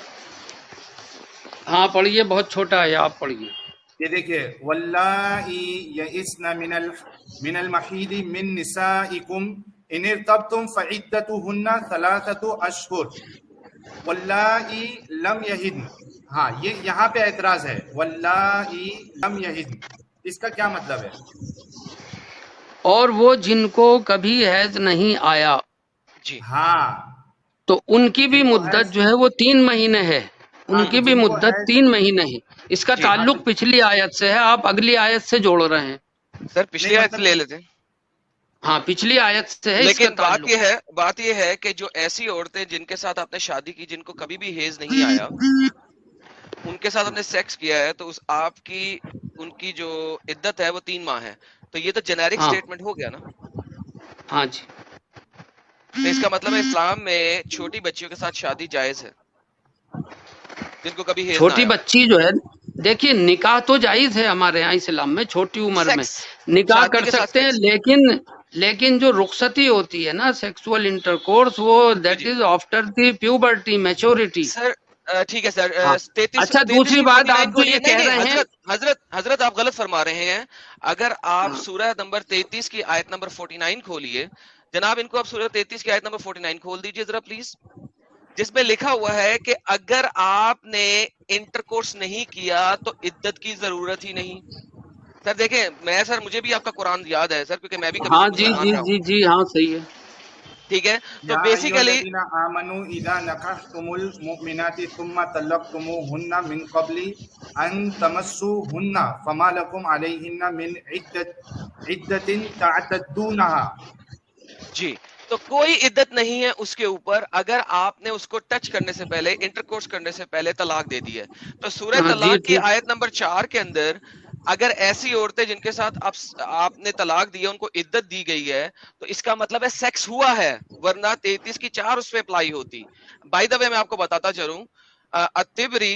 ہاں پڑھیے، بہت چھوٹا ہے، آپ پڑھیے. یہ دیکھیے واللائی یئسن من المحیض من نسائکم ان ارتبتم فعدتهن 3 اشہر واللائی لم یحضن. ہاں یہ یہاں پہ اعتراض ہے، واللائی لم یحضن، اس کا کیا مطلب ہے؟ اور وہ جن کو کبھی حیض نہیں آیا، جی ہاں تو ان کی بھی مدت جو ہے وہ 3 مہینے ہے. ان کی بھی مدت 3 مہینے ہے. اس کا تعلق پچھلی آیت سے ہے، آپ اگلی آیت سے جوڑ رہے ہیں. سر پچھلی آیت سے لے لیتے ہیں. ہاں پچھلی آیت سے ہے. لیکن بات یہ ہے کہ جو ایسی عورتیں جن کے ساتھ آپ نے شادی کی، جن کو کبھی بھی حیض نہیں آیا، ان کے ساتھ آپ نے سیکس کیا ہے، تو آپ کی ان کی جو عدت ہے وہ 3 ماہ ہے. تو یہ تو جنیرک سٹیٹمنٹ ہو گیا نا. ہاں جی. تو اس کا مطلب ہے اسلام میں چھوٹی بچیوں کے ساتھ شادی جائز ہے جن کو کبھی حیض نہ آیا. چھوٹی بچی جو ہے، دیکھیے نکاح تو جائز ہے ہمارے یہاں اسلام میں، چھوٹی عمر میں نکاح کر سکتے ہیں، لیکن جو رخصتی ہوتی ہے نا سیکسول انٹرکورس، وہ that is after the puberty maturity. Sir ٹھیک ہے سر. اچھا دوسری بات آپ جو یہ کہہ رہے ہیں حضرت آپ غلط فرما رہے ہیں. اگر آپ سورہ نمبر 33 کی آیت نمبر 49 کھولیے جناب، ان کو آپ سورہ 33 کی آیت نمبر 49 کھول دیجئے ذرا پلیز، جس میں لکھا ہوا ہے کہ اگر آپ نے انٹرکورس نہیں کیا تو عدت کی ضرورت ہی نہیں. سر دیکھیں سر مجھے بھی آپ کا قرآن یاد ہے سر، کیونکہ میں بھی کبھی مسلمان رہا ہوں. جی ہاں صحیح ہے. ٹھیک ہے، تو بیسیکلی آمنوا اذا نکحتم المؤمنات ثم طلقتموهن من قبل ان تمسوهن فما لكم عليهن من عدة تعتدونها. جی تو کوئی عدت نہیں ہے اس کے اوپر اگر آپ نے اس کو ٹچ کرنے سے پہلے، انٹرکورس کرنے سے پہلے طلاق دے دی ہے. تو سورہ طلاق کی آیت نمبر 4 کے اندر اگر ایسی عورتیں جن کے ساتھ آپ نے طلاق دیا ان کو عدت دی گئی ہے، تو اس کا مطلب ہے سیکس ہوا ہے، ورنہ 33 کی 4 اس پہ اپلائی ہوتی. بائی دا وے میں آپ کو بتاتا چلوں، الطبری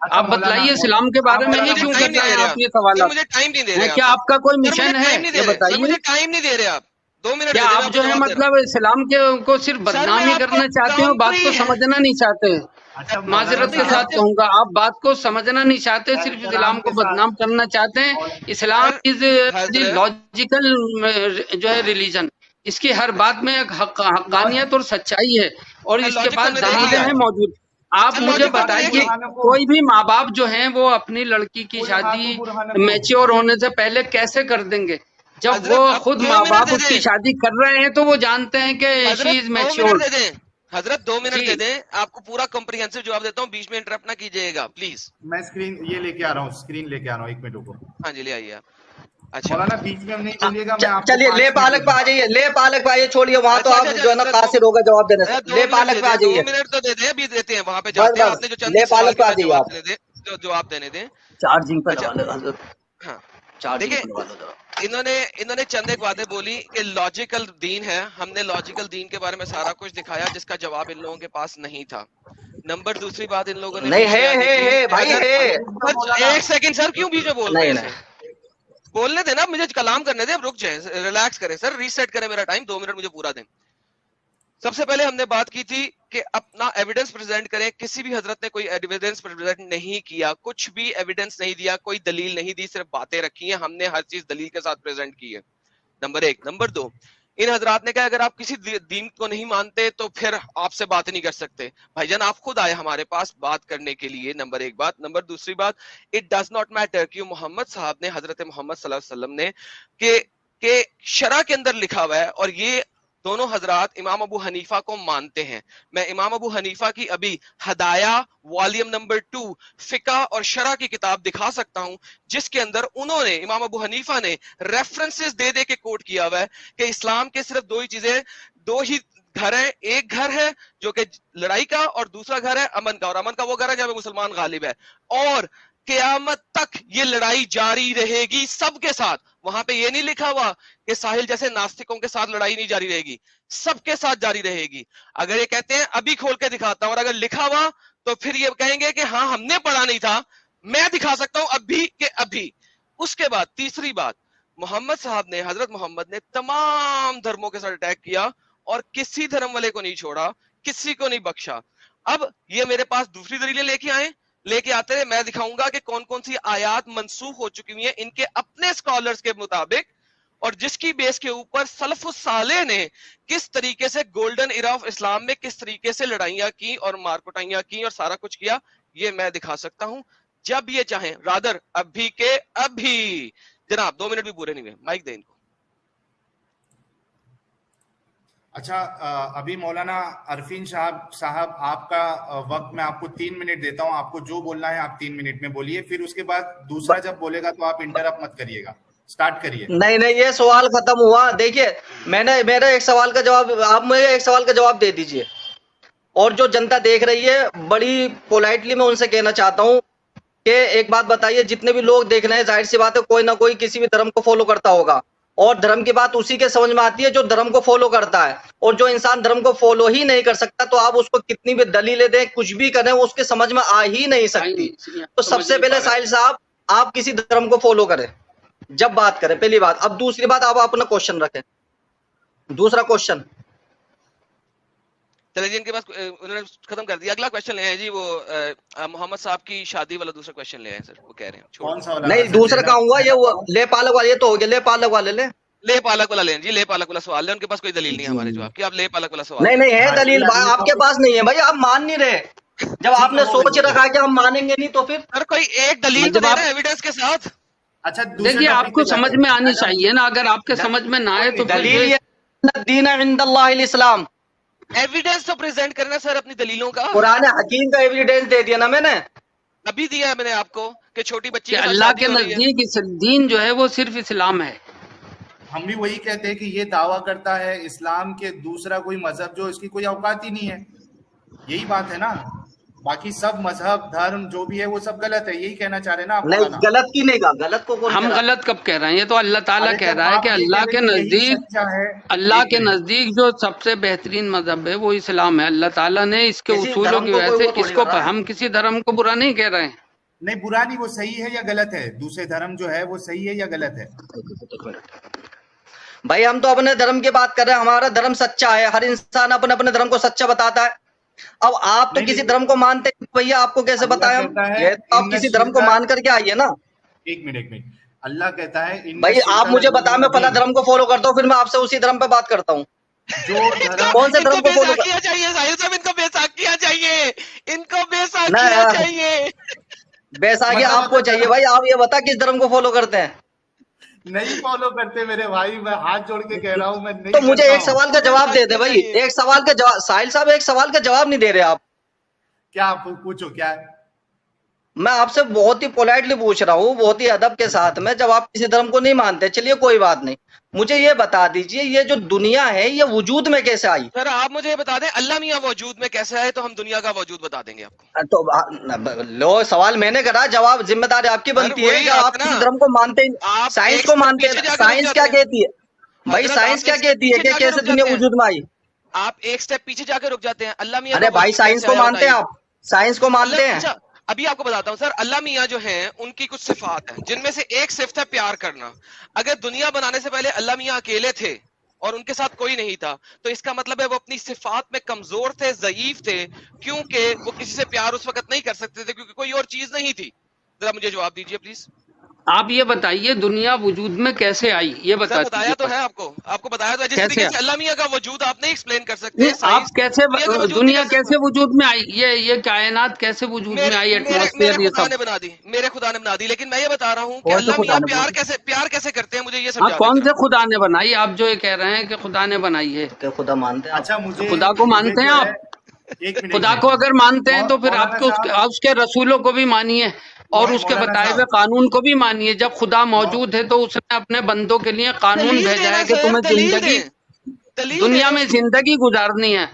آپ بتلائیے اسلام کے بارے میں یہ کیوں کر رہے ہیں آپ یہ سوالات؟ مجھے ٹائم نہیں دے رہے، کیا آپ کا کوئی مشن ہے یہ بتائیے؟ مجھے ٹائم نہیں دے رہے آپ، 2 منٹ کیا آپ جو ہے مطلب اسلام کو صرف بدنامی کرنا چاہتے ہیں، بات کو سمجھنا نہیں چاہتے؟ معذرت کے ساتھ کہوں گا، آپ بات کو سمجھنا نہیں چاہتے، صرف اسلام کو بدنام کرنا چاہتے ہیں۔ اسلام از لاجیکل جو ہے ریلیجن، اس کی ہر بات میں ایک حقانیت اور سچائی ہے، اور اس کے پاس دلیلیں ہیں موجود۔ آپ مجھے بتائیے، کوئی بھی ماں باپ جو ہیں وہ اپنی لڑکی کی شادی میچور ہونے سے پہلے کیسے کر دیں گے؟ جب وہ خود ماں باپ اس کی شادی کر رہے ہیں تو وہ جانتے ہیں کہ شی از میچور۔ حضرت 2 منٹ دے دیں، آپ کو پورا کمپریہنسو جواب دیتا ہوں، بیچ میں انٹرپٹ نہ کیجیے گا پلیز۔ میں اسکرین یہ لے کے آ رہا ہوں، اسکرین لے کے آ رہا ہوں، 1 منٹ رکو۔ ہاں جی، لے آئیے آپ۔ اچھا مولانا بیچ میں ہم نہیں بولیے گا، میں آپ کو چلیے لے پالک پہ آ جائیے، لے پالک پہ آئیے، چھوڑیے وہاں تو آپ جو ہے نا قاصر ہوگا جواب دینے سے۔ لے پالک پہ آ جائیے، 2 منٹ تو دے دیں، ابھی دیتے ہیں، وہاں پہ جاتے ہیں، آپ نے جو چند سوال کے جواب دینے دیں۔ چارجنگ پہ لگا لے حضرت۔ ہاں دیکھیں انہوں نے چند ایک باتیں بولی کہ لاجیکل دین ہے، ہم نے لاجیکل دین کے بارے میں سارا کچھ دکھایا جس کا جواب ان لوگوں کے پاس نہیں تھا۔ نمبر دوسری بات ان لوگوں نے نہیں ہے بھائی ہے۔ 1 سیکنڈ سر، کیوں بیچ میں بول رہے ہیں؟ بولنے دیں نا، مجھے کلام کرنے دیں، رک جائیں، ریلیکس کریں سر، ریسیٹ کریں میرا ٹائم، 2 منٹ مجھے پورا دیں۔ سب سے پہلے ہم نے بات کی تھی کہ اپنا ایویڈنس پریزنٹ کریں، کسی بھی حضرت نے کوئی ایویڈنس پریزنٹ نہیں کیا، کچھ بھی ایویڈنس نہیں دیا، کوئی دلیل نہیں دی، صرف باتیں رکھی ہیں، ہم نے ہر چیز دلیل کے ساتھ پریزنٹ کی ہے، نمبر 1۔ نمبر 2، ان حضرات نے کہا اگر آپ کسی دین کو نہیں مانتے تو پھر آپ سے بات نہیں کر سکتے۔ بھائی جان آپ خود آئے ہمارے پاس بات کرنے کے لیے، نمبر 1 بات۔ نمبر دوسری بات، اٹ ڈز ناٹ میٹر کہ محمد صاحب نے، حضرت محمد صلی اللہ علیہ وسلم نے کہ شرع کے اندر لکھا ہوا ہے، اور یہ دونوں حضرات امام ابو حنیفہ کو مانتے ہیں۔ میں امام ابو حنیفہ کی ابھی ہدایہ والیوم نمبر 2 فقہ اور شرع کی کتاب دکھا سکتا ہوں، جس کے اندر انہوں نے، امام ابو حنیفہ نے ریفرنسز دے کے کوٹ کیا ہوا ہے کہ اسلام کے صرف 2 ہی چیزیں، 2 ہی گھر ہیں، ایک گھر ہے جو کہ لڑائی کا، اور دوسرا گھر ہے امن کا، اور امن کا وہ گھر ہے جہاں مسلمان غالب ہے، اور قیامت تک یہ لڑائی جاری رہے گی سب کے ساتھ۔ وہاں پہ یہ نہیں لکھا ہوا کہ ساحل جیسے ناستکوں کے ساتھ لڑائی نہیں جاری رہے گی، سب کے ساتھ جاری رہے گی۔ اگر یہ کہتے ہیں ابھی کھول کے دکھاتا ہوں، اور اگر لکھا ہوا تو پھر یہ کہیں گے کہ ہاں ہم نے پڑھا نہیں تھا، میں دکھا سکتا ہوں ابھی کہ ابھی۔ اس کے بعد تیسری بات، محمد صاحب نے، حضرت محمد نے تمام دھرموں کے ساتھ اٹیک کیا اور کسی دھرم والے کو نہیں چھوڑا، کسی کو نہیں بخشا۔ اب یہ میرے پاس دوسری دلیلیں لے کے آتے ہیں، میں دکھاؤں گا کہ کون کون سی آیات منسوخ ہو چکی ہوئی ہیں ان کے اپنے اسکالرز کے مطابق، اور جس کی بیس کے اوپر سلف الصالح نے کس طریقے سے گولڈن ایرا آف اسلام میں کس طریقے سے لڑائیاں کی اور مارکٹائیاں کی اور سارا کچھ کیا، یہ میں دکھا سکتا ہوں جب یہ چاہیں، رادر ابھی کے ابھی۔ جناب 2 منٹ بھی پورے نہیں ہوئے، مائک دیں ان کو۔ اچھا ابھی مولانا عرفین صاحب آپ کا وقت میں آپ کو 3 منٹ دیتا ہوں، آپ کو جو بولنا ہے آپ 3 منٹ میں بولیے، پھر اس کے بعد دوسرا جب بولے گا تو آپ انٹرپٹ مت کریے گا، سٹارٹ کریے۔ نہیں یہ سوال ختم ہوا۔ دیکھیے میرا ایک سوال کا جواب، آپ مجھے ایک سوال کا جواب دے دیجئے، اور جو جنتا دیکھ رہی ہے بڑی پولائٹلی میں ان سے کہنا چاہتا ہوں کہ ایک بات بتائیے، جتنے بھی لوگ دیکھ رہے ہیں ظاہر سی بات ہے کوئی نہ کوئی کسی بھی دھرم کو فالو کرتا ہوگا، اور دھرم کی بات اسی کے سمجھ میں آتی ہے جو دھرم کو فالو کرتا ہے، اور جو انسان دھرم کو فالو ہی نہیں کر سکتا تو آپ اس کو کتنی بھی دلیلیں دیں، کچھ بھی کریں، اس کے سمجھ میں آ ہی نہیں سکتی۔ تو سب سے پہلے ساحل صاحب آپ کسی دھرم کو فالو کریں جب بات کریں، پہلی بات۔ اب دوسری بات، آپ اپنا کوشچن رکھیں، دوسرا کوشچن۔ چلے جی، ان کے پاس انہوں نے ختم کر دیا، اگلا کوشچن لے آئے جی، وہ محمد صاحب کی شادی والا دوسرا کوشچن لے آئے سر، وہ کہہ رہے ہیں کون سا والا؟ نہیں دوسرا کہوں گا، یہ لے پالک والا، یہ تو ہو گیا، لے پالک والے لے، لے پالک والا لیں جی، لے پالک والا سوال لیں، ان کے پاس کوئی دلیل نہیں ہے ہمارے جواب کی، آپ لے پالک والا سوال نہیں ہے دلیل آپ کے پاس نہیں ہے بھائی، آپ مان نہیں رہے، جب آپ نے سوچ رکھا کہ ہم مانیں گے نہیں تو پھر سر کوئی ایک دلیل تو دے رہے ہیں ایویڈنس کے ساتھ۔ اچھا دیکھیے آپ کو سمجھ میں آنی چاہیے نا، اگر آپ کے سمجھ میں نہ آئے تو دلیل دین عند اللہ الاسلام، ایویڈنس تو پریزنٹ کرنا سر اپنی دلیلوں کا۔ قرآن حکیم کا ایویڈنس دے دیا نا میں نے، ابھی دیا ہے میں نے آپ کو کہ چھوٹی بچی کہ اللہ کے نزدیک دین جو ہے وہ صرف اسلام ہے۔ ہم بھی وہی کہتے ہیں کہ یہ دعویٰ کرتا ہے اسلام کے دوسرا کوئی مذہب جو اس کی کوئی اوقات ہی نہیں ہے، یہی بات ہے نا، باقی سب مذہب دھرم جو بھی ہے وہ سب غلط ہے، یہی کہنا چاہ رہے ہیں نا آپ؟ نہیں غلط کی نہیں کہا، غلط کو کون ہم غلط کب کہہ رہے ہیں؟ یہ تو اللہ تعالیٰ کہہ رہا ہے کہ اللہ کے نزدیک جو سب سے بہترین مذہب ہے وہ اسلام ہے۔ اللہ تعالیٰ نے اس کے اصولوں کی وجہ سے اس کو، ہم کسی دھرم کو برا نہیں کہہ رہے ہیں۔ نہیں برا نہیں، وہ صحیح ہے یا غلط ہے؟ دوسرے دھرم جو ہے وہ صحیح ہے یا غلط ہے؟ بھائی ہم تو اپنے دھرم کی بات کر رہے ہیں، ہمارا دھرم سچا ہے، ہر انسان اپنے اپنے دھرم کو سچا بتاتا ہے. اب آپ تو کسی دھرم کو مانتے ہیں بھیا، آپ کو کیسے بتائیں ہم؟ یہ تو آپ کسی دھرم کو مان کر کے آئیے نا. ایک منٹ اللہ کہتا ہے بھائی آپ مجھے بتائیں میں فلاں دھرم کو فالو کرتا ہوں، پھر میں آپ سے اسی دھرم پہ بات کرتا ہوں. جو کون سے دھرم کو فالو کیا چاہیے ظاہر صاحب، ان کو بیساکھیاں چاہیے، ان کو بیساکھیاں چاہیے. بیساکھی آپ کو چاہیے بھائی، آپ یہ بتا کس دھرم کو فالو کرتے ہیں؟ نہیں فالو کرتے میرے بھائی، میں ہاتھ جوڑ کے کہہ رہا ہوں میں نہیں. تو مجھے ایک سوال کا جواب دے دے بھائی، ایک سوال کا جواب. ساحل صاحب ایک سوال کا جواب نہیں دے رہے آپ. کیا پوچھو کیا ہے؟ میں آپ سے بہت ہی پولائٹلی پوچھ رہا ہوں، بہت ہی ادب کے ساتھ میں. جب آپ کسی دھرم کو نہیں مانتے چلیے کوئی بات نہیں، مجھے یہ بتا دیجئے یہ جو دنیا ہے یہ وجود میں کیسے آئی؟ سر آپ مجھے یہ بتا دیں اللہ میاں وجود میں کیسے آئے، تو ہم دنیا کا وجود بتا دیں گے آپ کو. تو لو سوال میں نے کرا، جواب ذمہ داری آپ کی بنتی ہے کہ آپ کسی دھرم کو مانتے ہیں، سائنس کو مانتے ہیں. سائنس کیا کہتی ہے بھائی؟ سائنس کیا کہتی ہے کہ کیسے دنیا وجود میں آئی؟ آپ ایک سٹیپ پیچھے جا کے رک جاتے ہیں. اللہ میاں ارے بھائی سائنس کو مانتے ہیں آپ؟ سائنس کو مانتے ہیں؟ ابھی آپ کو بتاتا ہوں سر، اللہ میاں جو ہیں ان کی کچھ صفات ہیں جن میں سے ایک صفت ہے پیار کرنا. اگر دنیا بنانے سے پہلے اللہ میاں اکیلے تھے اور ان کے ساتھ کوئی نہیں تھا تو اس کا مطلب ہے وہ اپنی صفات میں کمزور تھے، ضعیف تھے، کیونکہ وہ کسی سے پیار اس وقت نہیں کر سکتے تھے کیونکہ کوئی اور چیز نہیں تھی. ذرا مجھے جواب دیجئے پلیز. آپ یہ بتائیے دنیا وجود میں کیسے آئی، یہ بتا. بتایا تو ہے آپ کو بتایا تو ہے جس طریقے سے اللہ میاں کا وجود آپ نہیں ایکسپلین کر سکتے. آپ کیسے دنیا کیسے وجود میں آئی، یہ کائنات کیسے وجود میں آئی، ایٹماسفیئر یہ سب میرے خدا نے بنا دی. لیکن میں یہ بتا رہا ہوں کہ اللہ میاں پیار کیسے کرتے ہیں، مجھے یہ سمجھا. آپ کون سے خدا نے بنائی؟ آپ جو یہ کہہ رہے ہیں کہ خدا نے بنائی ہے، کہ خدا مانتے ہیں؟ اچھا مجھے خدا کو مانتے ہیں آپ؟ خدا کو اگر مانتے ہیں تو پھر آپ کو اس کے رسولوں کو بھی مانیے اور اس کے بتائے ہوئے قانون کو بھی مانیے. جب خدا موجود ہے تو اس نے اپنے بندوں کے لیے قانون بھیجا ہے کہ تمہیں زندگی دنیا میں زندگی گزارنی ہے.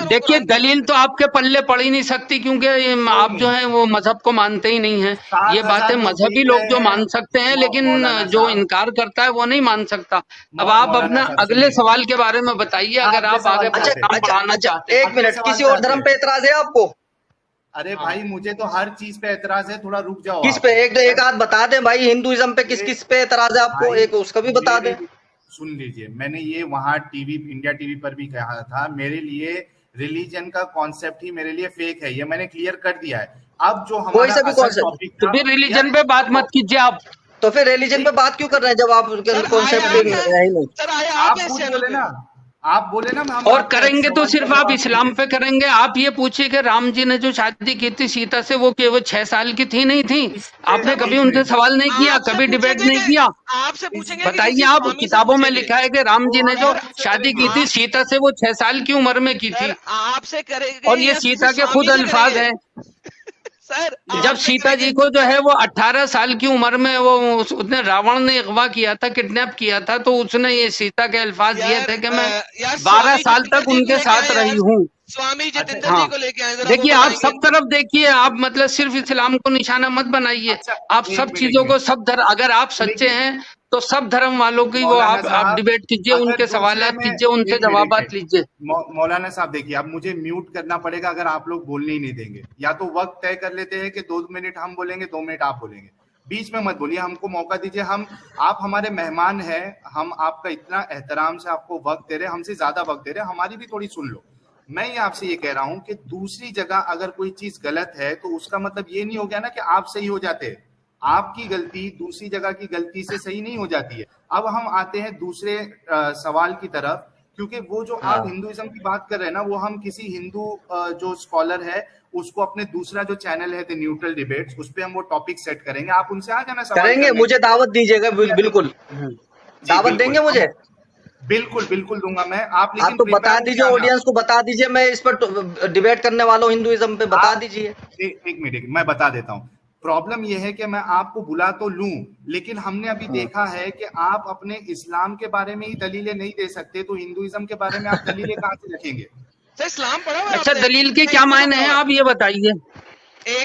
دیکھیے دلیل تو آپ کے پلے پڑ ہی نہیں سکتی کیونکہ آپ جو ہیں وہ مذہب کو مانتے ہی نہیں ہیں. یہ باتیں مذہبی لوگ جو مان سکتے ہیں لیکن جو انکار کرتا ہے وہ نہیں مان سکتا. اب آپ اپنا اگلے سوال کے بارے میں بتائیے اگر آپ آگے بڑھانا چاہتے ہیں. ایک منٹ، کسی اور دھرم پہ اعتراض ہے آپ کو؟ ارے بھائی مجھے تو ہر چیز پہ اعتراض ہے، تھوڑا رک جاؤ. کس پہ؟ ایک آدھ بتا دیں بھائی. ہندوازم پہ کس پہ اعتراض ہے آپ کو؟ ایک اس کا بھی بتا دیں. سن لیجئے، میں نے یہ وہاں T V India T V پر بھی کہا تھا، میرے لیے ریلیجن کا کانسیپٹ ہی میرے لیے فیک ہے، یہ میں نے کلیئر کر دیا ہے. اب جو ہمارا اصل ٹاپک تو پھر ریلیجن پہ بات مت کیجیے آپ. تو پھر ریلیجن پہ بات کیوں کر رہے ہیں جب آپ کانسیپٹ ہے ہی نہیں؟ آپ بولے نا اور کریں گے تو صرف آپ اسلام پہ کریں گے. آپ یہ پوچھیے کہ رام جی نے جو شادی کی تھی سیتا سے وہ 6 سال کی تھی نہیں تھی؟ آپ نے کبھی ان سے سوال نہیں کیا، کبھی ڈیبیٹ نہیں کیا؟ آپ سے پوچھیں گے بتائیے. آپ کتابوں میں لکھا ہے کہ رام جی نے جو شادی کی تھی سیتا سے وہ 6 سال کی عمر میں کی تھی، آپ سے کریں گے. اور یہ سیتا کے خود الفاظ ہیں. جب سیتا جی کو جو ہے وہ 18 سال کی عمر میں وہ اس نے راون نے اغوا کیا تھا، کڈنیپ کیا تھا، تو اس نے یہ سیتا کے الفاظ یہ تھے کہ میں 12 سال تک ان کے ساتھ رہی ہوں. ہاں دیکھیے آپ سب طرف دیکھیے، آپ مطلب صرف اسلام کو نشانہ مت بنائیے. آپ سب چیزوں کو اگر آپ سچے ہیں تو سب دھرم والوں کی وہ آپ ڈیبیٹ کیجئے، ان کے سوالات کیجئے، ان سے جوابات لیجئے. مولانا صاحب دیکھیے اب مجھے میوٹ کرنا پڑے گا اگر آپ لوگ بولنے ہی نہیں دیں گے. یا تو وقت طے کر لیتے ہیں کہ 2 منٹ ہم بولیں گے، 2 منٹ آپ بولیں گے، بیچ میں مت بولیے، ہم کو موقع دیجیے. آپ ہمارے مہمان ہیں، ہم آپ کا اتنا احترام سے آپ کو وقت دے رہے، ہم سے زیادہ وقت دے رہے، ہماری بھی تھوڑی سن لو. میں یہ آپ سے یہ کہہ رہا ہوں کہ دوسری جگہ اگر کوئی چیز غلط ہے تو اس کا مطلب یہ نہیں ہو گیا نا کہ آپ صحیح ہو جاتے. آپ کی غلطی دوسری جگہ کی غلطی سے صحیح نہیں ہو جاتی ہے. اب ہم آتے ہیں دوسرے سوال کی طرف، کیونکہ وہ جو آپ ہندوازم کی بات کر رہے ہیں نا، وہ ہم کسی ہندو جو اسکالر ہے اس کو اپنے دوسرا جو چینل ہے نیوٹرل ڈیبیٹس، اس پہ ہم وہ ٹاپک سیٹ کریں گے. آپ ان سے آ جانا کریں گے. مجھے دعوت دیجیے گا، بالکل دعوت دیں گے مجھے. بالکل دوں گا میں. آپ تو بتا دیجیے، آڈینس کو بتا دیجیے، میں اس پر ڈیبیٹ کرنے والوں ہندوازم پہ بتا دیجیے. ایک منٹ میں بتا دیتا ہوں. پرابلم یہ ہے کہ میں آپ کو بلا تو لوں، لیکن ہم نے ابھی دیکھا ہے کہ آپ اپنے اسلام کے بارے میں ہی دلیلیں نہیں دے سکتے تو ہندوازم کے بارے میں آپ دلیلیں کہاں سے رکھیں گے؟ اسلام پڑھا ہوا ہے. اچھا دلیل کے کیا معنی ہیں آپ یہ بتائیے.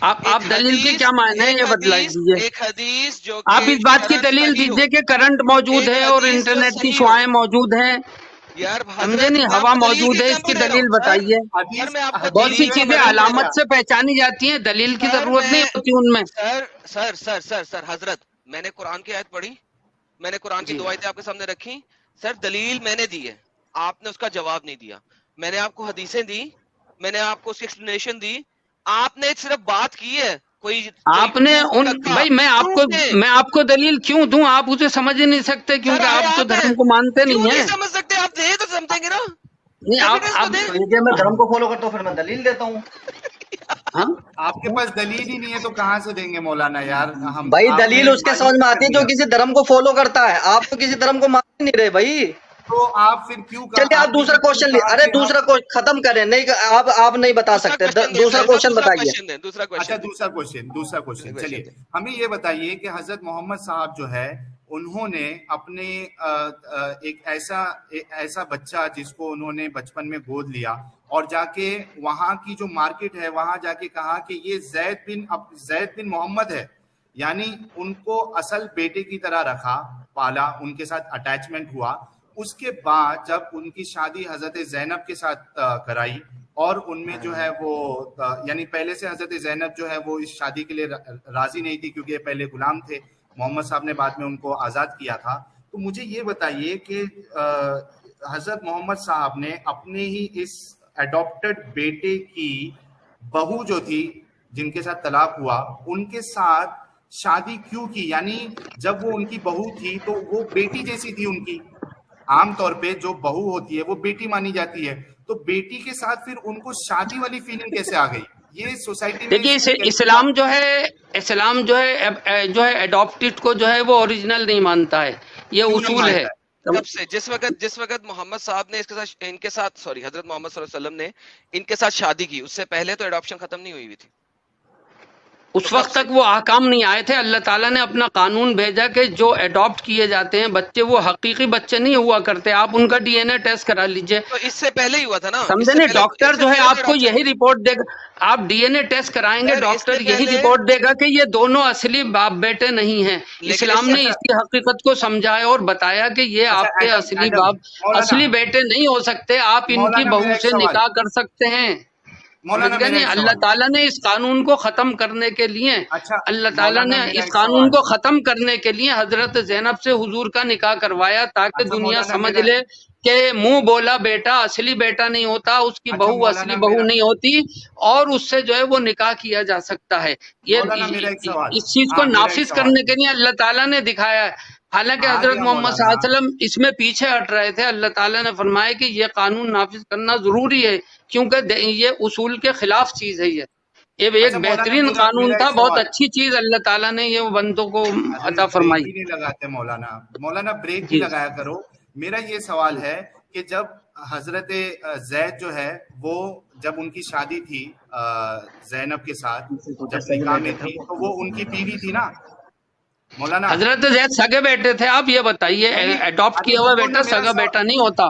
آپ دلیل کے کیا معنی ہیں یہ بتلائی دیجیے. ایک حدیث جو آپ اس بات کی دلیل دیجیے کہ کرنٹ موجود ہے اور انٹرنیٹ کی شعاعیں موجود ہیں. یار سمجھے نہیں, ہوا موجود ہے, اس کی دلیل بتائیے. بہت سی چیزیں علامت سے پہچانی جاتی ہیں, دلیل کی ضرورت نہیں ہوتی ان میں. سر حضرت, میں نے قرآن کی آیت پڑھی, میں نے قرآن کی دو آیتیں آپ کے سامنے رکھی سر, دلیل میں نے دی ہے, آپ نے اس کا جواب نہیں دیا. میں نے آپ کو حدیثیں دی, میں نے آپ کو اس کی ایکسپلینیشن دی, آپ نے صرف بات کی ہے. کوئی آپ نے بھائی میں آپ کو دلیل کیوں دوں, آپ اسے سمجھ ہی نہیں سکتے کیونکہ آپ تو دھرم کو مانتے نہیں ہیں. سمجھ سکتے آپ دیں تو سمجھیں گے نا. نہیں آپ میں دھرم کو فالو کرتا ہوں, پھر میں دلیل دیتا ہوں. آپ کے پاس دلیل ہی نہیں ہے تو کہاں سے دیں گے مولانا یار. ہم بھائی دلیل اس کے سمجھ میں آتی ہے جو کسی دھرم کو فالو کرتا ہے, آپ تو کسی دھرم کو مان نہیں رہے بھائی. تو آپ پھر کیوں, چلیے آپ دوسرا کوشچن لے, ارے دوسرا ختم کریں, نہیں آپ نہیں بتا سکتے, دوسرا کوشچن بتائیے. اچھا دوسرا کوشچن چلیے, ہمیں یہ بتائیے کہ حضرت محمد صاحب جو ہے انہوں نے اپنے ایک ایسا بچہ جس کو انہوں نے بچپن میں گود لیا اور جا کے وہاں کی جو مارکیٹ ہے وہاں جا کے کہا کہ یہ زید بن محمد ہے, یعنی ان کو اصل بیٹے کی طرح رکھا, پالا, ان کے ساتھ اٹیچمنٹ ہوا. اس کے بعد جب ان کی شادی حضرت زینب کے ساتھ کرائی اور ان میں جو ہے وہ یعنی پہلے سے حضرت زینب جو ہے وہ اس شادی کے لیے راضی نہیں تھی کیونکہ یہ پہلے غلام تھے, محمد صاحب نے بعد میں ان کو آزاد کیا تھا. تو مجھے یہ بتائیے کہ حضرت محمد صاحب نے اپنے ہی اس اڈاپٹڈ بیٹے کی بہو جو تھی جن کے ساتھ طلاق ہوا ان کے ساتھ شادی کیوں کی؟ یعنی جب وہ ان کی بہو تھی تو وہ بیٹی جیسی تھی ان کی, عام طور پہ جو بہو ہوتی ہے وہ بیٹی مانی جاتی ہے, تو بیٹی کے ساتھ پھر ان کو شادی والی فیلنگ کیسے آ گئی؟ یہ سوسائٹی میں دیکھیے اسلام جو ہے اڈاپٹڈ کو جو ہے وہ اوریجنل نہیں مانتا ہے, یہ اصول ہے. کب سے جس وقت محمد صاحب نے حضرت محمد صلی اللہ علیہ وسلم نے ان کے ساتھ شادی کی, اس سے پہلے تو اڈاپشن ختم نہیں ہوئی تھی, اس وقت تک وہ احکام نہیں آئے تھے. اللہ تعالیٰ نے اپنا قانون بھیجا کہ جو اڈاپٹ کیے جاتے ہیں بچے وہ حقیقی بچے نہیں ہوا کرتے, آپ ان کا ڈی این اے ٹیسٹ کرا لیجئے. تو اس سے پہلے ہی ہوا تھا نا, سمجھے نہیں, ڈاکٹر جو ہے آپ کو یہی رپورٹ دے گا, آپ ڈی این اے ٹیسٹ کرائیں گے, ڈاکٹر یہی رپورٹ دے گا کہ یہ دونوں اصلی باپ بیٹے نہیں ہیں. اسلام نے اس کی حقیقت کو سمجھایا اور بتایا کہ یہ آپ کے اصلی باپ اصلی بیٹے نہیں ہو سکتے, آپ ان کی بہو سے نکاح کر سکتے ہیں. اللہ تعالیٰ نے اس قانون کو ختم کرنے کے لیے حضرت زینب سے حضور کا نکاح کروایا تاکہ دنیا سمجھ لے کہ منہ بولا بیٹا اصلی بیٹا نہیں ہوتا, اس کی بہو اصلی بہو نہیں ہوتی, اور اس سے جو ہے وہ نکاح کیا جا سکتا ہے. اس چیز کو نافذ کرنے کے لیے اللہ تعالیٰ نے دکھایا ہے. حالانکہ حضرت محمد صلی اللہ علیہ وسلم اس میں پیچھے ہٹ رہے تھے. اللہ تعالیٰ نے فرمایا کہ یہ قانون نافذ کرنا ضروری ہے کیونکہ یہ اصول کے خلاف چیز ہے. یہ ایک بہترین قانون تھا, بہت اچھی چیز اللہ تعالیٰ نے یہ بندوں کو عطا فرمائی. لگاتے مولانا بریک ہی لگایا کرو. میرا یہ سوال ہے کہ جب حضرت زید جو ہے وہ جب ان کی شادی تھی زینب کے ساتھ, جب نکاح میں تھی تو وہ ان کی بیوی تھی نا مولانا. حضرت زید سگے بیٹے تھے, آپ یہ بتائیے اڈاپٹ کیا ہوا بیٹا سگا بیٹا نہیں ہوتا.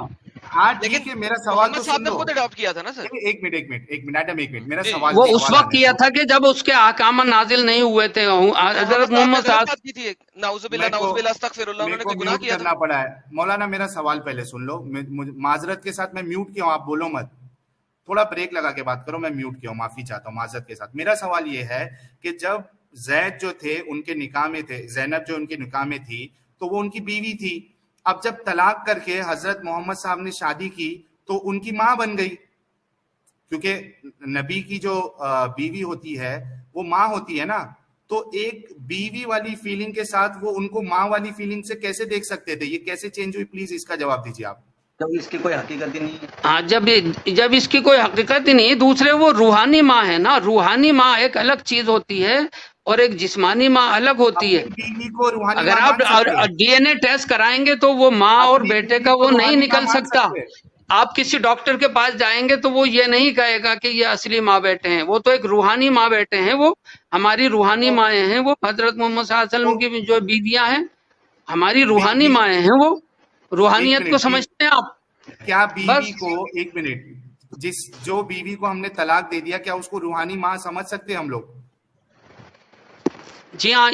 ہاں ٹھیک ہے, میرا سوال تو صاحب نے خود اڈاپٹ کیا تھا نا سر. ایک منٹ میرا سوال وہ اس وقت کیا تھا کہ جب اس کے احکام نازل نہیں ہوئے تھے. حضرت محمد صاحب کی تھی, نعوذ باللہ استغفر اللہ, انہوں نے کوئی گناہ کیا کرنا پڑا ہے. مولانا میرا سوال پہلے سن لو, معذرت کے ساتھ میں میوٹ کیا ہوں, آپ بولو مت, تھوڑا بریک لگا کے بات کرو, میں میوٹ کیا ہوں, معافی چاہتا ہوں معذرت کے ساتھ. میرا سوال یہ ہے کہ جب زید جو تھے ان کے نکاح میں تھے, زینب جو ان کے نکاح میں تھی تو وہ ان کی بیوی تھی. اب جب طلاق کر کے حضرت محمد صاحب نے شادی کی تو ان کی ماں بن گئی, کیونکہ نبی کی جو بیوی ہوتی ہے وہ ماں ہوتی ہے نا. تو ایک بیوی والی فیلنگ کے ساتھ وہ ان کو ماں والی فیلنگ سے کیسے دیکھ سکتے تھے؟ یہ کیسے چینج ہوئی؟ پلیز اس کا جواب دیجیے آپ. جب اس کی کوئی حقیقت ہی نہیں ہے. ہاں جب اس کی کوئی حقیقت ہی نہیں. دوسرے وہ روحانی ماں ہے نا, روحانی ماں ایک الگ چیز ہوتی ہے اور ایک جسمانی ماں الگ ہوتی ہے. اگر آپ ڈی این اے ٹیسٹ کرائیں گے تو وہ ماں اور بیٹے کا وہ نہیں نکل سکتا. آپ کسی ڈاکٹر کے پاس جائیں گے تو وہ یہ نہیں کہے گا کہ یہ اصلی ماں بیٹے ہیں, وہ تو ایک روحانی ماں بیٹے ہیں, وہ ہماری روحانی مائیں ہیں. وہ حضرت محمد صلی اللہ علیہ وسلم کی جو بیویاں ہیں ہماری روحانی مائیں ہیں. وہ روحانیت کو سمجھتے ہیں آپ؟ کیا بیوی کو, ایک منٹ, جو بیوی کو ہم نے طلاق دے دیا کیا اس کو روحانی ماں سمجھ سکتے ہیں ہم لوگ؟ جی ہاں,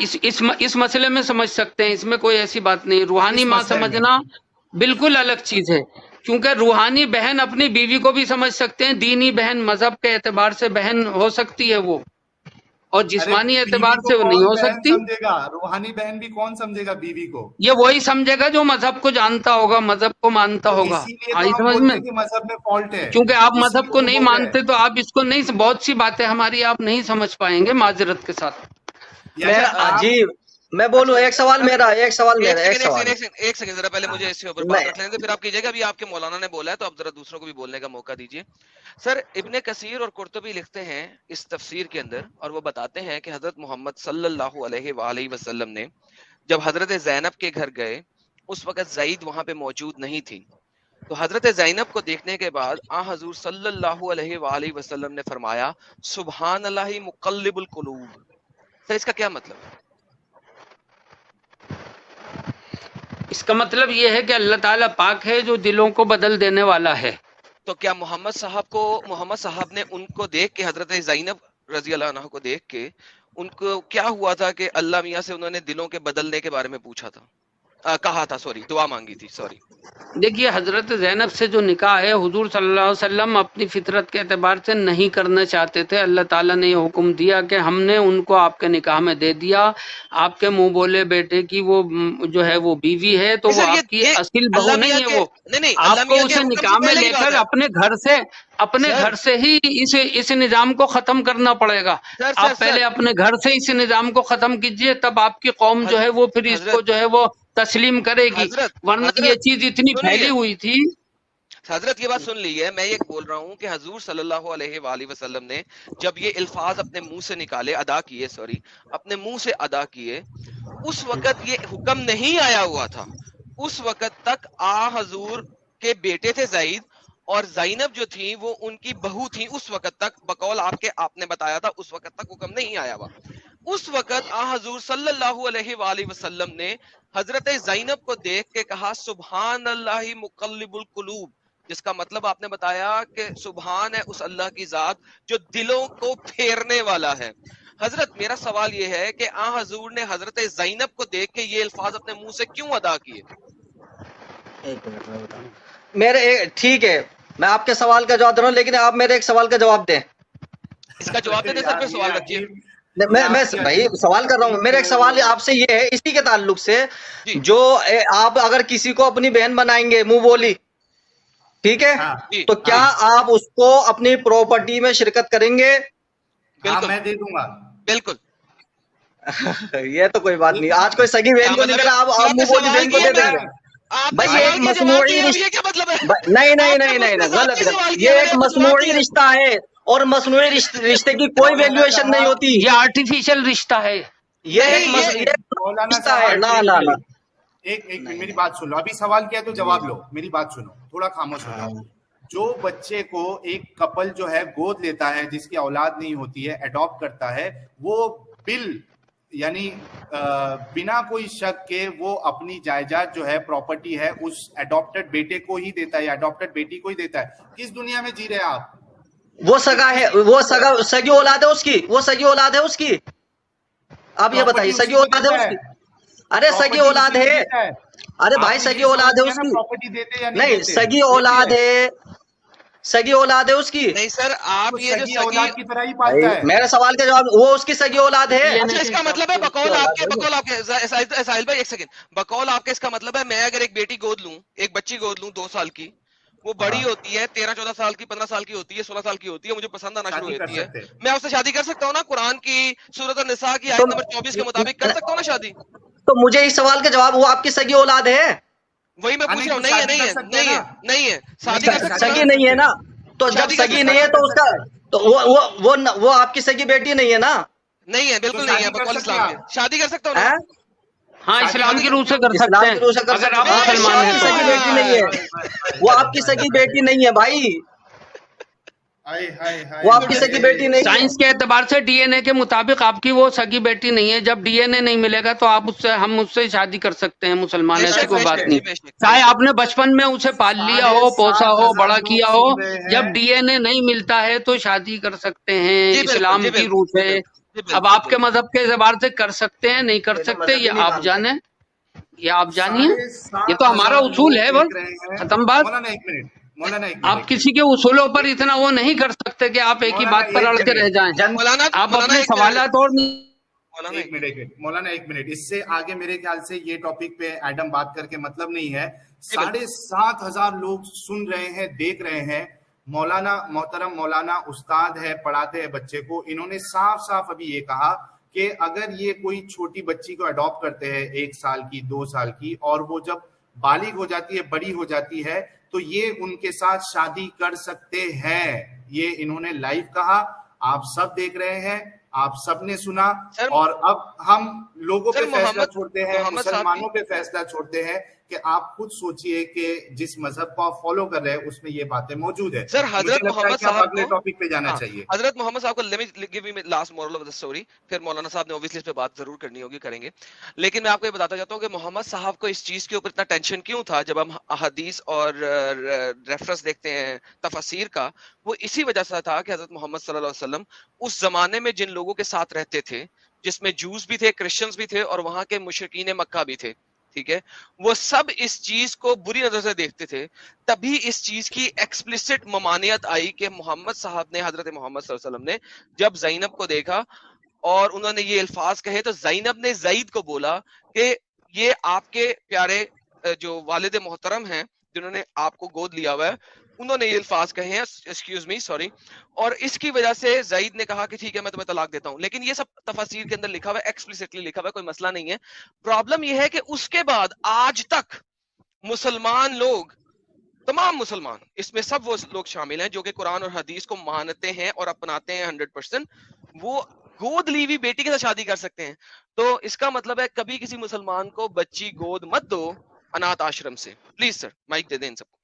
اس مسئلے میں سمجھ سکتے ہیں, اس میں کوئی ایسی بات نہیں. روحانی ماں سمجھنا بالکل الگ چیز ہے. کیونکہ روحانی بہن اپنی بیوی کو بھی سمجھ سکتے ہیں، دینی بہن مذہب کے اعتبار سے بہن ہو سکتی ہے وہ، اور جسمانی اعتبار سے وہ نہیں ہو سکتی۔ روحانی بہن بھی کون سمجھے گا بیوی کو؟ یہ وہی سمجھے گا جو مذہب کو جانتا ہوگا، مذہب کو مانتا ہوگا۔ آئی سمجھ میں؟ مذہب میں فالٹ ہے، کیونکہ آپ مذہب کو نہیں مانتے تو آپ اس کو نہیں، بہت سی باتیں ہماری آپ نہیں سمجھ پائیں گے معذرت کے ساتھ۔ جی میں بولوں، ایک سوال میرا ایک سیکنڈ ذرا پہلے مجھے اس کے اوپر بات رکھ لینے دیں، پھر آپ کیجیے گا۔ ابھی آپ کے مولانا نے بولا ہے تو آپ ذرا دوسروں کو بھی بولنے کا موقع دیجیے۔ سر ابن کثیر اور قرطبی لکھتے ہیں اس تفسیر کے اندر، اور وہ بتاتے ہیں کہ حضرت محمد صلی اللہ علیہ وآلہ وسلم نے جب حضرت زینب کے گھر گئے، اس وقت زید وہاں پہ موجود نہیں تھی، تو حضرت زینب کو دیکھنے کے بعد حضور صلی اللہ علیہ وآلہ وسلم نے فرمایا سبحان اللہ مقلب القلوب۔ سر اس کا کیا مطلب ہے؟ اس کا مطلب یہ ہے کہ اللہ تعالیٰ پاک ہے جو دلوں کو بدل دینے والا ہے۔ تو کیا محمد صاحب نے ان کو دیکھ کے، حضرت زینب رضی اللہ عنہ کو دیکھ کے ان کو کیا ہوا تھا کہ اللہ میاں سے انہوں نے دلوں کے بدلنے کے بارے میں پوچھا تھا، کہا تھا، دعا مانگی تھی؟ دیکھیے حضرت زینب سے جو نکاح ہے حضور صلی اللہ علیہ وسلم اپنی فطرت کے اعتبار سے نہیں کرنا چاہتے تھے، اللہ تعالیٰ نے یہ حکم دیا کہ ہم نے ان کو آپ کے نکاح میں دے دیا، آپ کے منہ بولے بیٹے کی وہ جو ہے وہ بیوی ہے، تو وہ آپ کی اصل بہو نہیں ہے، وہ آپ کو اسے نکاح میں لے کر اپنے گھر سے ہی اس نظام کو ختم کرنا پڑے گا۔ آپ پہلے اپنے گھر سے اس نظام کو ختم کیجئے، تب آپ کی قوم جو ہے وہ پھر اس کو جو ہے وہ تسلیم کرے گی، ورنہ یہ چیز اتنی پھیلی ہوئی تھی۔ حضرت یہ بات سن لی ہے، میں یہ بول رہا ہوں کہ حضور صلی اللہ علیہ وآلہ وسلم نے جب یہ الفاظ اپنے منہ سے نکالے، اپنے منہ سے ادا کیے، اس وقت یہ حکم نہیں آیا ہوا تھا، اس وقت تک حضور کے بیٹے تھے زید، اور زینب جو تھی وہ ان کی بہو تھی، اس وقت تک بقول آپ نے بتایا تھا اس وقت تک حکم نہیں آیا ہوا۔ اس وقت حضور صلی اللہ علیہ وآلہ وسلم نے حضرت زینب کو دیکھ کے کہا سبحان اللہ مقلب القلوب، جس کا مطلب آپ نے بتایا کہ سبحان ہے اس اللہ کی ذات جو دلوں کو پھیرنے والا ہے۔ حضرت میرا سوال یہ ہے کہ حضور نے حضرت زینب کو دیکھ کے یہ الفاظ اپنے منہ سے کیوں ادا کیے؟ ٹھیک ہے، میں آپ کے سوال کا جواب دے رہا ہوں، لیکن آپ میرے ایک سوال کا جواب دیں۔ اس کا جواب دیں سر، پھر سوال رکھیے۔ میں بھائی سوال کر رہا ہوں، میرا ایک سوال آپ سے یہ ہے اسی کے تعلق سے، جو آپ اگر کسی کو اپنی بہن بنائیں گے منہ بولی، ٹھیک ہے، تو کیا آپ اس کو اپنی پراپرٹی میں شرکت کریں گے؟ میں دے دوں گا، بالکل۔ یہ تو کوئی بات نہیں، آج کوئی سگی بہن کو نہیں کرا، آپ منہ بولی بہن کو دے دیں گے؟ بھائی یہ ایک مصنوعی نہیں غلط، یہ ایک مصنوعی رشتہ ہے، اور مصنوعی رشتے کی کوئی ویلیویشن نہیں ہوتی، یہ آرٹیفیشل رشتہ ہے، یہ ایک رشتہ ہے۔ نا ایک میری بات سن لو، ابھی سوال کیا تو جواب لو، میری بات سنو، تھوڑا خاموش ہو جاؤ۔ جو بچے کو ایک کپل جو ہے گود لیتا ہے، جس کی اولاد نہیں ہوتی ہے، اڈاپٹ کرتا ہے، وہ یعنی بنا کوئی شک کے وہ اپنی جائیداد جو ہے پراپرٹی ہے اس اڈاپٹڈ بیٹے کو ہی دیتا ہے یا اڈاپٹڈ بیٹی کو ہی دیتا ہے۔ کس دنیا میں جی رہے ہیں آپ؟ وہ سگا ہے، وہ سگی اولاد ہے اس کی، وہ سگی اولاد ہے اس کی، آپ یہ بتائیے سگی اولاد ہے اس کی؟ ارے سگی اولاد ہے، ارے بھائی سگی اولاد ہے اس کی، نہیں سگی اولاد ہے، سگی اولاد ہے اس کی، نہیں سر آپ یہ جو اولاد کی طرح ہی پالتا ہے۔ میرا سوال کا جواب، وہ اس کی سگی اولاد ہے۔ اچھا اس کا مطلب ہے بقول آپ کے ساحل بھائی ایک سیکنڈ، بقول آپ کے اس کا مطلب ہے میں اگر ایک بیٹی گود لوں، ایک بچی گود لوں 2 سال کی، وہ بڑی ہوتی ہے 13-14 سال کی، 15 سال کی ہوتی ہے، 16 سال کی ہوتی ہے، مجھے پسند آنا شروع ہوتی ہے، میں اس سے شادی کر سکتا ہوں نا؟ قرآن کی سورۃ النساء کی آیت نمبر 24 کے مطابق کر سکتا ہوں نا شادی؟ تو مجھے اس سوال کا جواب، وہ آپ کی سگی اولاد ہے؟ وہی میں پوچھ رہا ہوں۔ نہیں ہے شادی کر سکتا، سگی نہیں ہے نا، تو جب سگی نہیں ہے تو اس کا تو وہ آپ کی سگی بیٹی نہیں ہے نا؟ نہیں ہے، بالکل نہیں ہے، بقول اسلام کے شادی کر سکتا ہوں نا؟ ہاں اسلام کی روح سے کر سکتے ہیں، اگر آپ مسلمان ہیں۔ سگی بیٹی نہیں ہے، وہ آپ کی سگی بیٹی نہیں ہے بھائی، وہ آپ کی سگی بیٹی نہیں ہے۔ سائنس کے اعتبار سے ڈی این اے کے مطابق آپ کی وہ سگی بیٹی نہیں ہے، جب ڈی این اے نہیں ملے گا تو آپ ہم اس سے شادی کر سکتے ہیں، مسلمان، ایسی کوئی بات نہیں، چاہے آپ نے بچپن میں اسے پال لیا ہو، پوسا ہو، بڑا کیا ہو، جب ڈی این اے نہیں ملتا ہے تو شادی کر سکتے ہیں اسلام کی روح سے۔ اب آپ کے مذہب کے اعتبار سے کر سکتے ہیں نہیں کر سکتے یہ آپ جانیں۔ یہ آپ جانیے, یہ تو ہمارا اصول ہے بس, ختم بات. مولانا آپ کسی کے اصولوں پر اتنا وہ نہیں کر سکتے کہ آپ ایک ہی بات پر اڑتے رہ جائیں. آپ اپنے سوالات اور مولانا ایک منٹ, اس سے آگے میرے خیال سے یہ ٹاپک پہ ایڈم بات کر کے مطلب نہیں ہے. 7,500 لوگ سن رہے ہیں, دیکھ رہے ہیں. مولانا محترم مولانا استاد ہے, پڑھاتے ہیں بچے کو. انہوں نے صاف صاف ابھی یہ کہا کہ اگر یہ کوئی چھوٹی بچی کو اڈاپٹ کرتے ہیں 1 سال کی 2 سال کی, اور وہ جب بالغ ہو جاتی ہے, بڑی ہو جاتی ہے, تو یہ ان کے ساتھ شادی کر سکتے ہیں. یہ انہوں نے لائیو کہا, آپ سب دیکھ رہے ہیں, آپ سب نے سنا. اور اب ہم لوگوں پہ فیصلہ چھوڑتے ہیں, مسلمانوں پہ فیصلہ چھوڑتے ہیں کہ آپ خود سوچئے کہ جس مذہب کو آپ فالو کر رہے ہیں اس میں یہ باتیں موجود ہیں. سر حضرت محمد صاحب اگلے ٹاپک پہ جانا چاہیے. حضرت محمد صاحب کو let me give me last moral of the story, پھر مولانا صاحب نے اوبویسلی اس پہ بات ضرور کرنی ہوگی, کریں گے. لیکن میں آپ کو یہ بتاتا چاہتا ہوں کہ محمد صاحب کو اس چیز کے اوپر اتنا ٹینشن کیوں تھا جب ہم احادیث اور ریفرنس دیکھتے ہیں تفاسیر کا. وہ اسی وجہ سے تھا کہ حضرت محمد صلی اللہ علیہ وسلم اس زمانے میں جن لوگوں کے ساتھ رہتے تھے, جس میں جوز بھی تھے, کرسچنز بھی تھے, اور وہاں کے مشرکین مکہ بھی تھے, ٹھیک ہے, وہ سب اس چیز کو بری نظر سے دیکھتے تھے. تبھی اس چیز کی ایکسپلسٹ ممانعت آئی کہ محمد صاحب نے, حضرت محمد صلی اللہ علیہ وسلم نے جب زینب کو دیکھا اور انہوں نے یہ الفاظ کہے, تو زینب نے زید کو بولا کہ یہ آپ کے پیارے جو والد محترم ہیں جنہوں نے آپ کو گود لیا ہوا ہے, انہوں نے یہ الفاظ کہے ہیں, ایکسکیوز می سوری, اور اس کی وجہ سے زید نے کہا کہ ٹھیک ہے میں تمہیں طلاق دیتا ہوں. لیکن یہ سب تفاسیر کے اندر لکھا ہوا ہے, ایکسپلسٹلی لکھا ہوا ہے, کوئی مسئلہ نہیں ہے. پرابلم یہ ہے کہ اس کے بعد آج تک مسلمان لوگ, تمام مسلمان, اس میں سب وہ لوگ شامل ہیں جو کہ قرآن اور حدیث کو مانتے ہیں اور اپناتے ہیں 100%, وہ گود لی ہوئی بیٹی کے ساتھ شادی کر سکتے ہیں. تو اس کا مطلب ہے کبھی کسی مسلمان کو بچی گود مت دو انات آشرم سے. پلیز سر مائک دے دیں ان سب کو.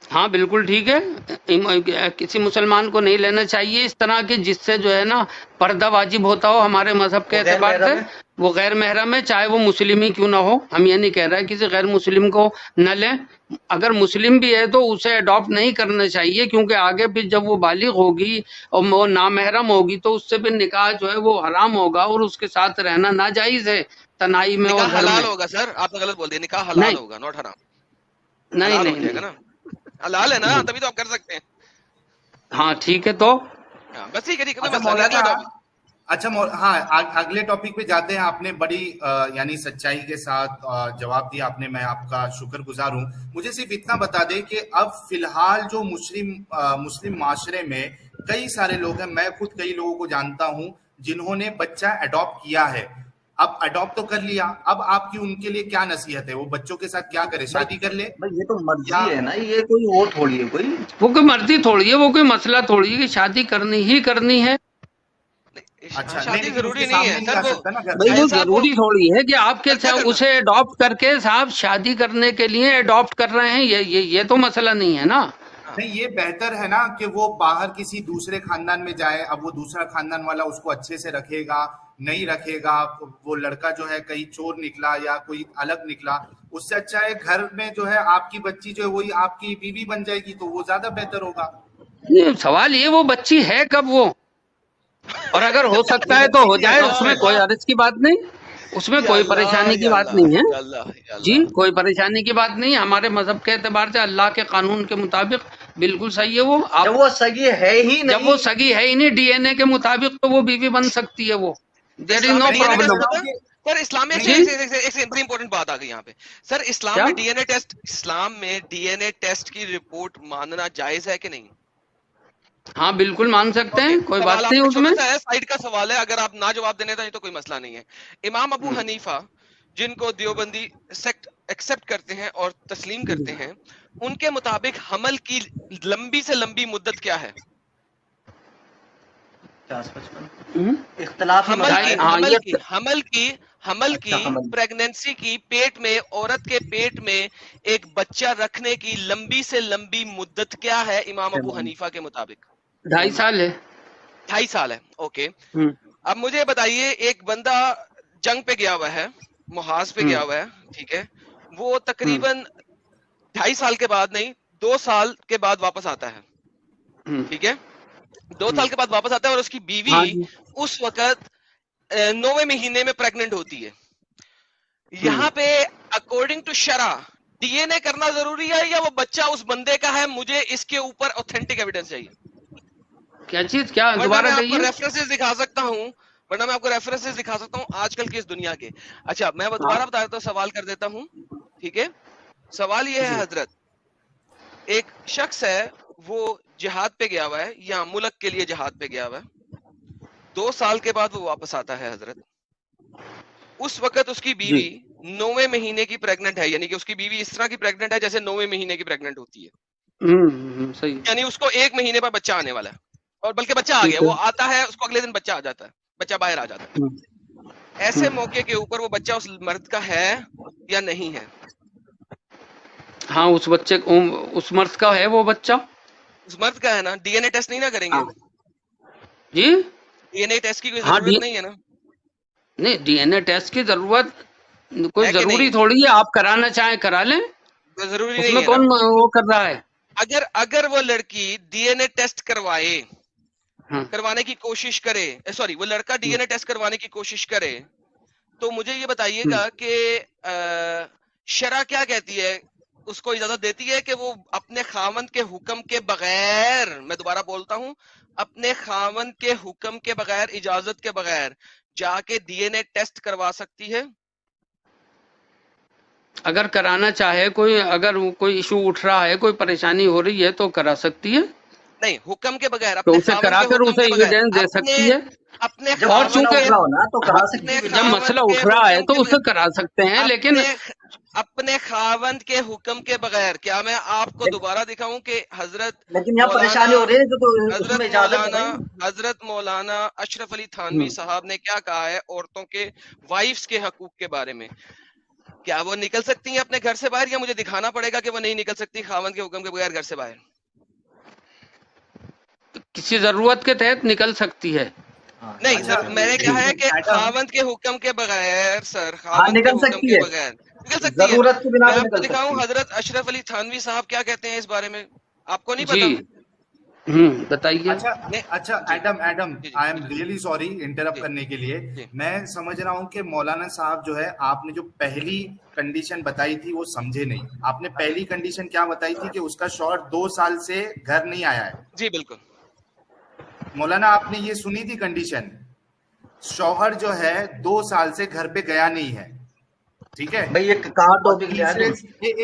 ہاں بالکل ٹھیک ہے, کسی مسلمان کو نہیں لینا چاہیے اس طرح کے جس سے جو ہے نا پردہ واجب ہوتا ہو ہمارے مذہب کے اعتبار سے. وہ غیر محرم ہے, چاہے وہ مسلم ہی کیوں نہ ہو. ہم یہ نہیں کہہ رہے کسی غیر مسلم کو نہ لیں. اگر مسلم بھی ہے تو اسے اڈاپٹ نہیں کرنا چاہیے, کیونکہ آگے پھر جب وہ بالغ ہوگی اور وہ نامحرم ہوگی تو اس سے پھر نکاح جو ہے وہ حرام ہوگا, اور اس کے ساتھ رہنا ناجائز ہے تنہائی میں. اور حلال ہوگا سر, آپ نے غلط بول دیا, نکاح حلال ہوگا ناٹ حرام. نہیں حلال ہے نا, تبھی تو آپ کر سکتے ہیں. ہاں ٹھیک ہے, تو بس ٹھیک ہے. اچھا ہاں, اگلے ٹاپک پہ جاتے ہیں. آپ نے بڑی یعنی سچائی کے ساتھ جواب دیا آپ نے, میں آپ کا شکر گزار ہوں. مجھے صرف اتنا بتا دیں کہ اب فی الحال جو مسلم معاشرے میں کئی سارے لوگ ہیں, میں خود کئی لوگوں کو جانتا ہوں جنہوں نے بچہ اڈاپٹ کیا ہے. اب اڈاپٹ تو کر لیا, اب آپ کی ان کے لیے کیا نصیحت ہے؟ وہ بچوں کے ساتھ کیا کرے, شادی کر لے؟ یہ تو مرضی ہے نا, یہ کوئی وہ تھوڑی ہے, وہ کوئی مرضی تھوڑی ہے, وہ کوئی مسئلہ تھوڑی ہے کہ شادی کرنی ہی کرنی ہے. اچھا, شادی ضروری نہیں ہے سر, وہ ضروری تھوڑی ہے کہ آپ کے اسے اڈاپٹ کر کے صاحب شادی کرنے کے لیے اڈاپٹ کر رہے ہیں, یہ تو مسئلہ نہیں ہے نا. نہیں, یہ بہتر ہے نا کہ وہ باہر کسی دوسرے خاندان میں جائے. اب وہ دوسرا خاندان والا اس کو اچھے سے رکھے گا نہیں رکھے گا, وہ لڑکا جو ہے کہیں چور نکلا یا کوئی الگ نکلا, اس سے اچھا ہے گھر میں جو ہے آپ کی بچی جو ہے وہی آپ کی بیوی بن جائے گی, تو وہ زیادہ بہتر ہوگا. سوال یہ وہ بچی ہے کب وہ, اور اگر ہو سکتا ہے تو ہو جائے, اس میں کوئی عرض کی بات نہیں, اس میں کوئی پریشانی کی بات نہیں ہے. جی کوئی پریشانی کی بات نہیں. ہمارے مذہب کے اعتبار سے اللہ کے قانون کے مطابق بالکل صحیح ہے. وہ سگی ہے ہی نہیں, جب وہ سگی ہے ہی نہیں ڈی این اے کے مطابق, تو وہ بیوی بن سکتی ہے. وہ دیر از نو پرابلم. سر اسلام میں ایک بڑی امپورٹنٹ بات آ گئی یہاں پہ. سر اسلام میں ڈی این اے ٹیسٹ, اسلام میں ڈی این اے ٹیسٹ کی رپورٹ ماننا جائز ہے کہ نہیں؟ ہاں بالکل مان سکتے ہیں, کوئی بات نہیں. اس میں سائڈ کا سوال ہے, اگر آپ نہ جواب دینے دیں تو کوئی مسئلہ نہیں ہے. امام ابو حنیفہ جن کو دیوبندی سیکٹ ایکسپٹ کرتے ہیں اور تسلیم کرتے ہیں, ان کے مطابق حمل کی لمبی سے لمبی مدت کیا ہے؟ حمل کی پریگنینسی کی, پیٹ میں, عورت کے پیٹ میں ایک بچہ رکھنے کی لمبی سے لمبی مدت کیا ہے امام ابو حنیفہ کے مطابق؟ 2.5 سال ہے. 2.5 سال ہے, اوکے. اب مجھے بتائیے, ایک بندہ جنگ پہ گیا ہوا ہے, محاذ پہ گیا ہوا ہے, ٹھیک ہے, وہ تقریباً 2.5 سال کے بعد نہیں 2 سال کے بعد واپس آتا ہے, ٹھیک ہے, 2 سال کے بعد واپس آتا ہے, اور اس کی بیوی اس وقت 9ویں مہینے میں پریگننٹ ہوتی ہے. یہاں پہ اکارڈنگ ٹو شرع ڈی این اے کرنا ضروری ہے یا وہ بچہ اس بندے کا ہے؟ مجھے اس کے اوپر اوتھینٹک ایویڈنس چاہیے. کیا چیز؟ کیا دوبارہ کہیے. ریفرنسز دکھا سکتا ہوں، ورنہ میں آپ کو ریفرنسز دکھا سکتا ہوں آج کل کی اس دنیا کے. اچھا میں دوبارہ بتا دیتا ہوں، سوال کر دیتا ہوں. ٹھیک ہے، سوال یہ ہے حضرت، ایک شخص ہے وہ جہاد پہ گیا ہوا ہے یا ملک کے لیے جہاد پہ گیا ہوا ہے، 2 سال کے بعد وہ واپس آتا ہے حضرت. اس وقت اس کی بیوی 9ویں مہینے کی پریگننٹ ہے، یعنی کہ اس کی بیوی اس طرح کی پریگننٹ ہے جیسے 9ویں مہینے کی پریگننٹ ہوتی ہے. صحیح. یعنی اس کو 1 مہینے پر بچہ آنے والا ہے، اور بلکہ بچہ آ گیا، وہ آتا ہے اس کو اگلے دن بچہ آ جاتا ہے، بچہ باہر آ جاتا ہے. ایسے موقع کے اوپر وہ بچہ اس مرد کا ہے یا نہیں ہے؟ ہاں اس بچے اس مرد کا ہے، وہ بچہ اس مرد کا ہے نا. ڈی این اے ٹیسٹ نہیں نا کریں گے؟ جی ڈی این اے ٹیسٹ کی کوئی ضرورت نہیں ہے نا. نہیں ڈی این اے ٹیسٹ کی ضرورت کوئی ضروری تھوڑی ہے، آپ کرانا چاہیں کرا لیں، ضروری اس نہیں میں ہے. کون وہ کر رہا ہے؟ اگر وہ لڑکی ڈی این اے ٹیسٹ کروانے کی کوشش کرے، سوری وہ لڑکا ڈی این اے ٹیسٹ کروانے کی کوشش کرے، تو مجھے یہ بتائیے گا کہ شرع کیا کہتی ہے؟ اس کو اجازت دیتی ہے کہ وہ اپنے خاوند کے حکم کے بغیر، میں دوبارہ بولتا ہوں، اپنے خاوند کے حکم کے بغیر، اجازت کے بغیر جا کے ڈی این اے ٹیسٹ کروا سکتی ہے؟ اگر کرانا چاہے کوئی، اگر کوئی ایشو اٹھ رہا ہے، کوئی پریشانی ہو رہی ہے تو کرا سکتی ہے. نہیں، حکم کے بغیر، تو اپنے اسے کرا کر اسے ایویڈینس دے سکتی ہے. اپنے اور چونکہ جب مسئلہ اٹھ رہا ہے تو اسے کرا سکتے ہیں، لیکن اپنے خاوند کے حکم کے بغیر. کیا میں آپ کو دوبارہ دکھاؤں کہ حضرت مولانا اشرف علی تھانوی صاحب نے کیا کہا ہے عورتوں کے، وائفز کے حقوق کے بارے میں؟ کیا وہ نکل سکتی ہیں اپنے گھر سے باہر، یا مجھے دکھانا پڑے گا کہ وہ نہیں نکل سکتی خاوند کے حکم کے بغیر گھر سے باہر؟ کسی ضرورت کے تحت نکل سکتی ہے. نہیں سر، میں نے کہا ہے کہ خاوند کے حکم کے بغیر، سر خاوند کے حکم کے بغیر نکل سکتی ہے. میں آپ کو دکھاؤں حضرت اشرف علی تھانوی صاحب کیا کہتے ہیں اس بارے میں، آپ کو نہیں پتا؟ بتائیے. اچھا Adam I am really sorry interrupt کرنے کے لیے. میں سمجھ رہا ہوں کہ مولانا صاحب جو ہے، آپ نے جو پہلی کنڈیشن بتائی تھی وہ سمجھے نہیں. آپ نے پہلی کنڈیشن کیا بتائی تھی کہ اس کا شوہر 2 سال سے گھر نہیں آیا ہے. جی بالکل مولانا، آپ نے یہ سنی تھی کنڈیشن؟ شوہر جو ہے 2 سال سے گھر پہ گیا نہیں ہے. ٹھیک ہے بھائی، ایک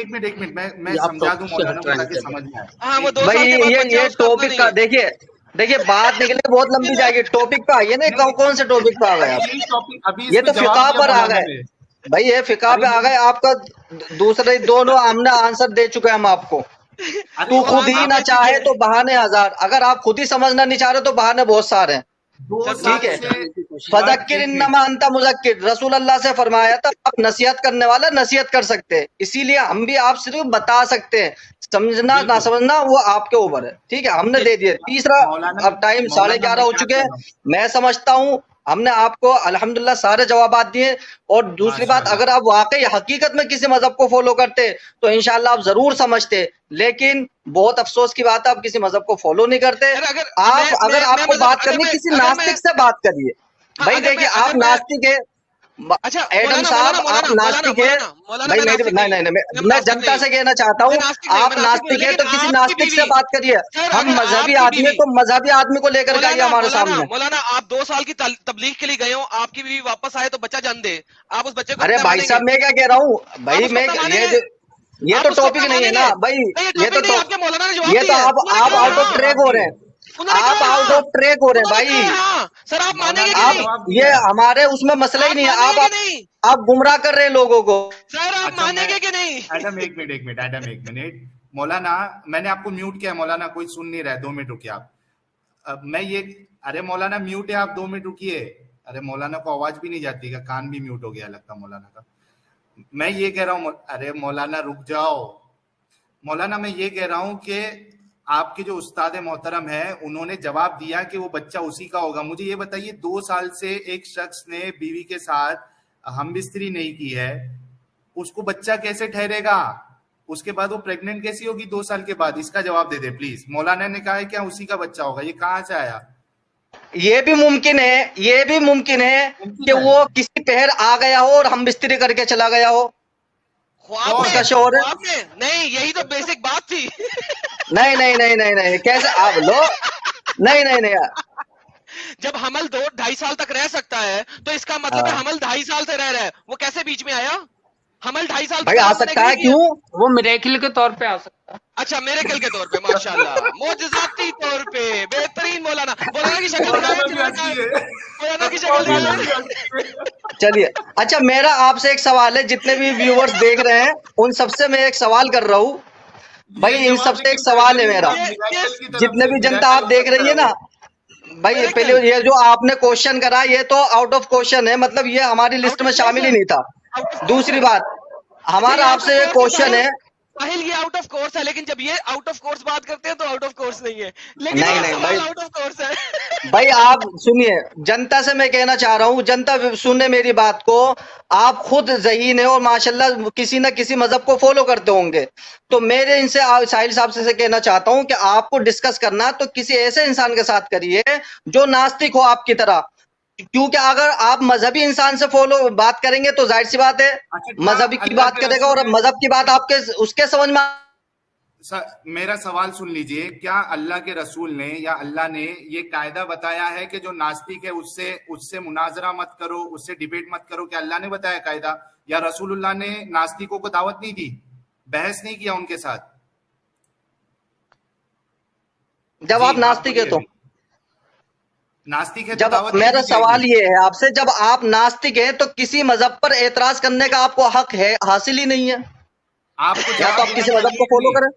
منٹ میں سمجھا دوں مولانا کو تاکہ سمجھ میں آئے. یہ ٹاپک کا دیکھیے بات نکلے بہت لمبی جائے گی. ٹاپک پہ آئیے نا، کون سے ٹاپک پہ آ گئے آپ؟ یہ تو فقہ پر آ گئے بھائی، یہ فقہ پہ آ گئے. آپ کا دوسرے دونوں ہم نے آنسر دے چکے ہم آپ کو. تو خود ہی نہ چاہے تو بہانے ہزار، اگر آپ خود ہی سمجھنا نہیں چاہ رہے تو بہانے بہت سارے ہیں. ٹھیک ہے، فذکر انما انت مذکر، رسول اللہ سے فرمایا تھا آپ نصیحت کرنے والا نصیحت کر سکتے، اسی لیے ہم بھی آپ صرف بتا سکتے ہیں، سمجھنا نہ سمجھنا وہ آپ کے اوپر ہے. ٹھیک ہے، ہم نے دے دیے. تیسرا، اب ٹائم 11:30 ہو چکے ہیں. میں سمجھتا ہوں ہم نے آپ کو الحمدللہ سارے جوابات دیے. اور دوسری بات، اگر آپ واقعی حقیقت میں کسی مذہب کو فالو کرتے تو انشاءاللہ آپ ضرور سمجھتے، لیکن بہت افسوس کی بات ہے آپ کسی مذہب کو فالو نہیں کرتے. آپ اگر آپ کو بات کرنی کسی ناستک سے بات کریے. بھائی دیکھیے، آپ ناستک ہے ایڈم صاحب، آپ ناستک ہے بھائی. میں جنتا سے کہنا چاہتا ہوں، آپ ناستک ہے تو کسی ناستک سے بات کریے. ہم مذہبی آدمی ہیں تو مذہبی آدمی کو لے کر کے آئیے ہمارے سامنے. مولانا آپ 2 سال کی تبلیغ کے لیے گئے ہو، آپ کی بیوی واپس آئے تو بچہ جان دے، آپ اس بچے کو؟ ارے بھائی صاحب، میں کیا کہہ رہا ہوں بھائی، میں یہ تو ٹاپک نہیں ہے نا بھائی. یہ تو آپ آؤٹ آف ٹریک ہو رہے ہیں، آپ آؤٹ آف ٹریک ہو رہے ہیں بھائی. سر آپ مانیں گے آپ یہ ہمارے اس میں مسئلہ ہی نہیں ہے. آپ گمراہ کر رہے ہیں لوگوں کو. سر آپ مانیں گے کہ نہیں؟ ایڈم ایک منٹ مولانا، میں نے آپ کو میوٹ کیا. مولانا کوئی سن نہیں رہا ہے، 2 منٹ رکیے آپ. میں یہ ارے مولانا میوٹ ہے، آپ 2 منٹ رکیے. ارے مولانا کو آواز بھی نہیں جاتی کا، کان بھی میوٹ ہو گیا لگتا مولانا کا. میں یہ کہہ رہا ہوں، ارے مولانا رک جاؤ. مولانا میں یہ کہہ رہا ہوں کہ آپ کے جو استاد محترم ہیں انہوں نے جواب دیا کہ وہ بچہ اسی کا ہوگا. مجھے یہ بتائیے، 2 سال سے ایک شخص نے بیوی کے ساتھ ہم بستری نہیں کی ہے، اس کو بچہ کیسے ٹھہرے گا؟ اس کے بعد وہ پریگننٹ کیسی ہوگی 2 سال کے بعد؟ اس کا جواب دے دے پلیز. مولانا نے کہا ہے کیا اسی کا بچہ ہوگا، یہ کہاں سے آیا؟ یہ بھی ممکن ہے کہ وہ کسی پہر آ گیا ہو اور ہم بستری کر کے چلا گیا ہو. خواب کا شعور ہے نہیں, یہی تو بیسک بات تھی. نہیں کیسے آپ لو نہیں جب حمل 2-2.5 سال تک رہ سکتا ہے تو اس کا مطلب ہے حمل 2.5 سال سے رہ رہا ہے, وہ کیسے بیچ میں آیا؟ حمل 2.5 سال بھائی آ سکتا ہے, کیوں؟ وہ میریکل کے طور پہ آ سکتا ہے. اچھا میریکل کے طور پہ, ماشاءاللہ, معجزاتی طور پہ بہترین. مولانا کی شکل مولانا کی شکل. چلیے اچھا, میرا آپ سے ایک سوال ہے, جتنے بھی ویورز دیکھ رہے ہیں ان سب سے میں ایک سوال کر رہا ہوں بھائی, ان سب سے ایک سوال ہے میرا, جتنے بھی جنتا آپ دیکھ رہی ہے نا بھائی, پہلے یہ جو آپ نے کوشچن کرا یہ تو آؤٹ آف کوشچن ہے, مطلب یہ ہماری لسٹ میں شامل ہی نہیں تھا. دوسری بات, ہمارا آپ سے کوشچن ہے, ساحل یہ آؤٹ آف کورس ہے, لیکن جب یہ آؤٹ آف کورس بات کرتے ہیں تو آؤٹ آف کورس نہیں ہے, لیکن نہیں بھائی, آؤٹ آف کورس ہے. بھائی آپ سنیے, جنتا سے میں کہنا چاہ رہا ہوں, جنتا سننے میری بات کو, آپ خود ذہین ہیں اور ماشاءاللہ کسی نہ کسی مذہب کو فالو کرتے ہوں گے, تو میرے ان سے ساحل صاحب سے کہنا چاہتا ہوں کہ آپ کو ڈسکس کرنا تو کسی ایسے انسان کے ساتھ کریے جو ناستک ہو آپ کی طرح, کیونکہ اگر آپ مذہبی انسان سے بات کریں گے تو ظاہر سی بات ہے مذہبی کی بات کرے گا, اور مذہب کی بات آپ کے اس کے سمجھ میں. میرا سوال سن لیجئے, کیا اللہ کے رسول نے یا اللہ نے یہ قاعدہ بتایا ہے کہ جو ناستک ہے اس سے مناظرہ مت کرو, اس سے ڈیبیٹ مت کرو؟ کیا اللہ نے بتایا قاعدہ, یا رسول اللہ نے ناستکوں کو دعوت نہیں دی, بحث نہیں کیا ان کے ساتھ؟ جب آپ ناستک ہے تو ناستک ہے, جب میرا سوال یہ ہے آپ سے, جب آپ ناستک ہیں تو کسی مذہب پر اعتراض کرنے کا آپ کو حق ہے, حاصل ہی نہیں ہے, آپ کو یا تو آپ کسی مذہب کو فالو کریں.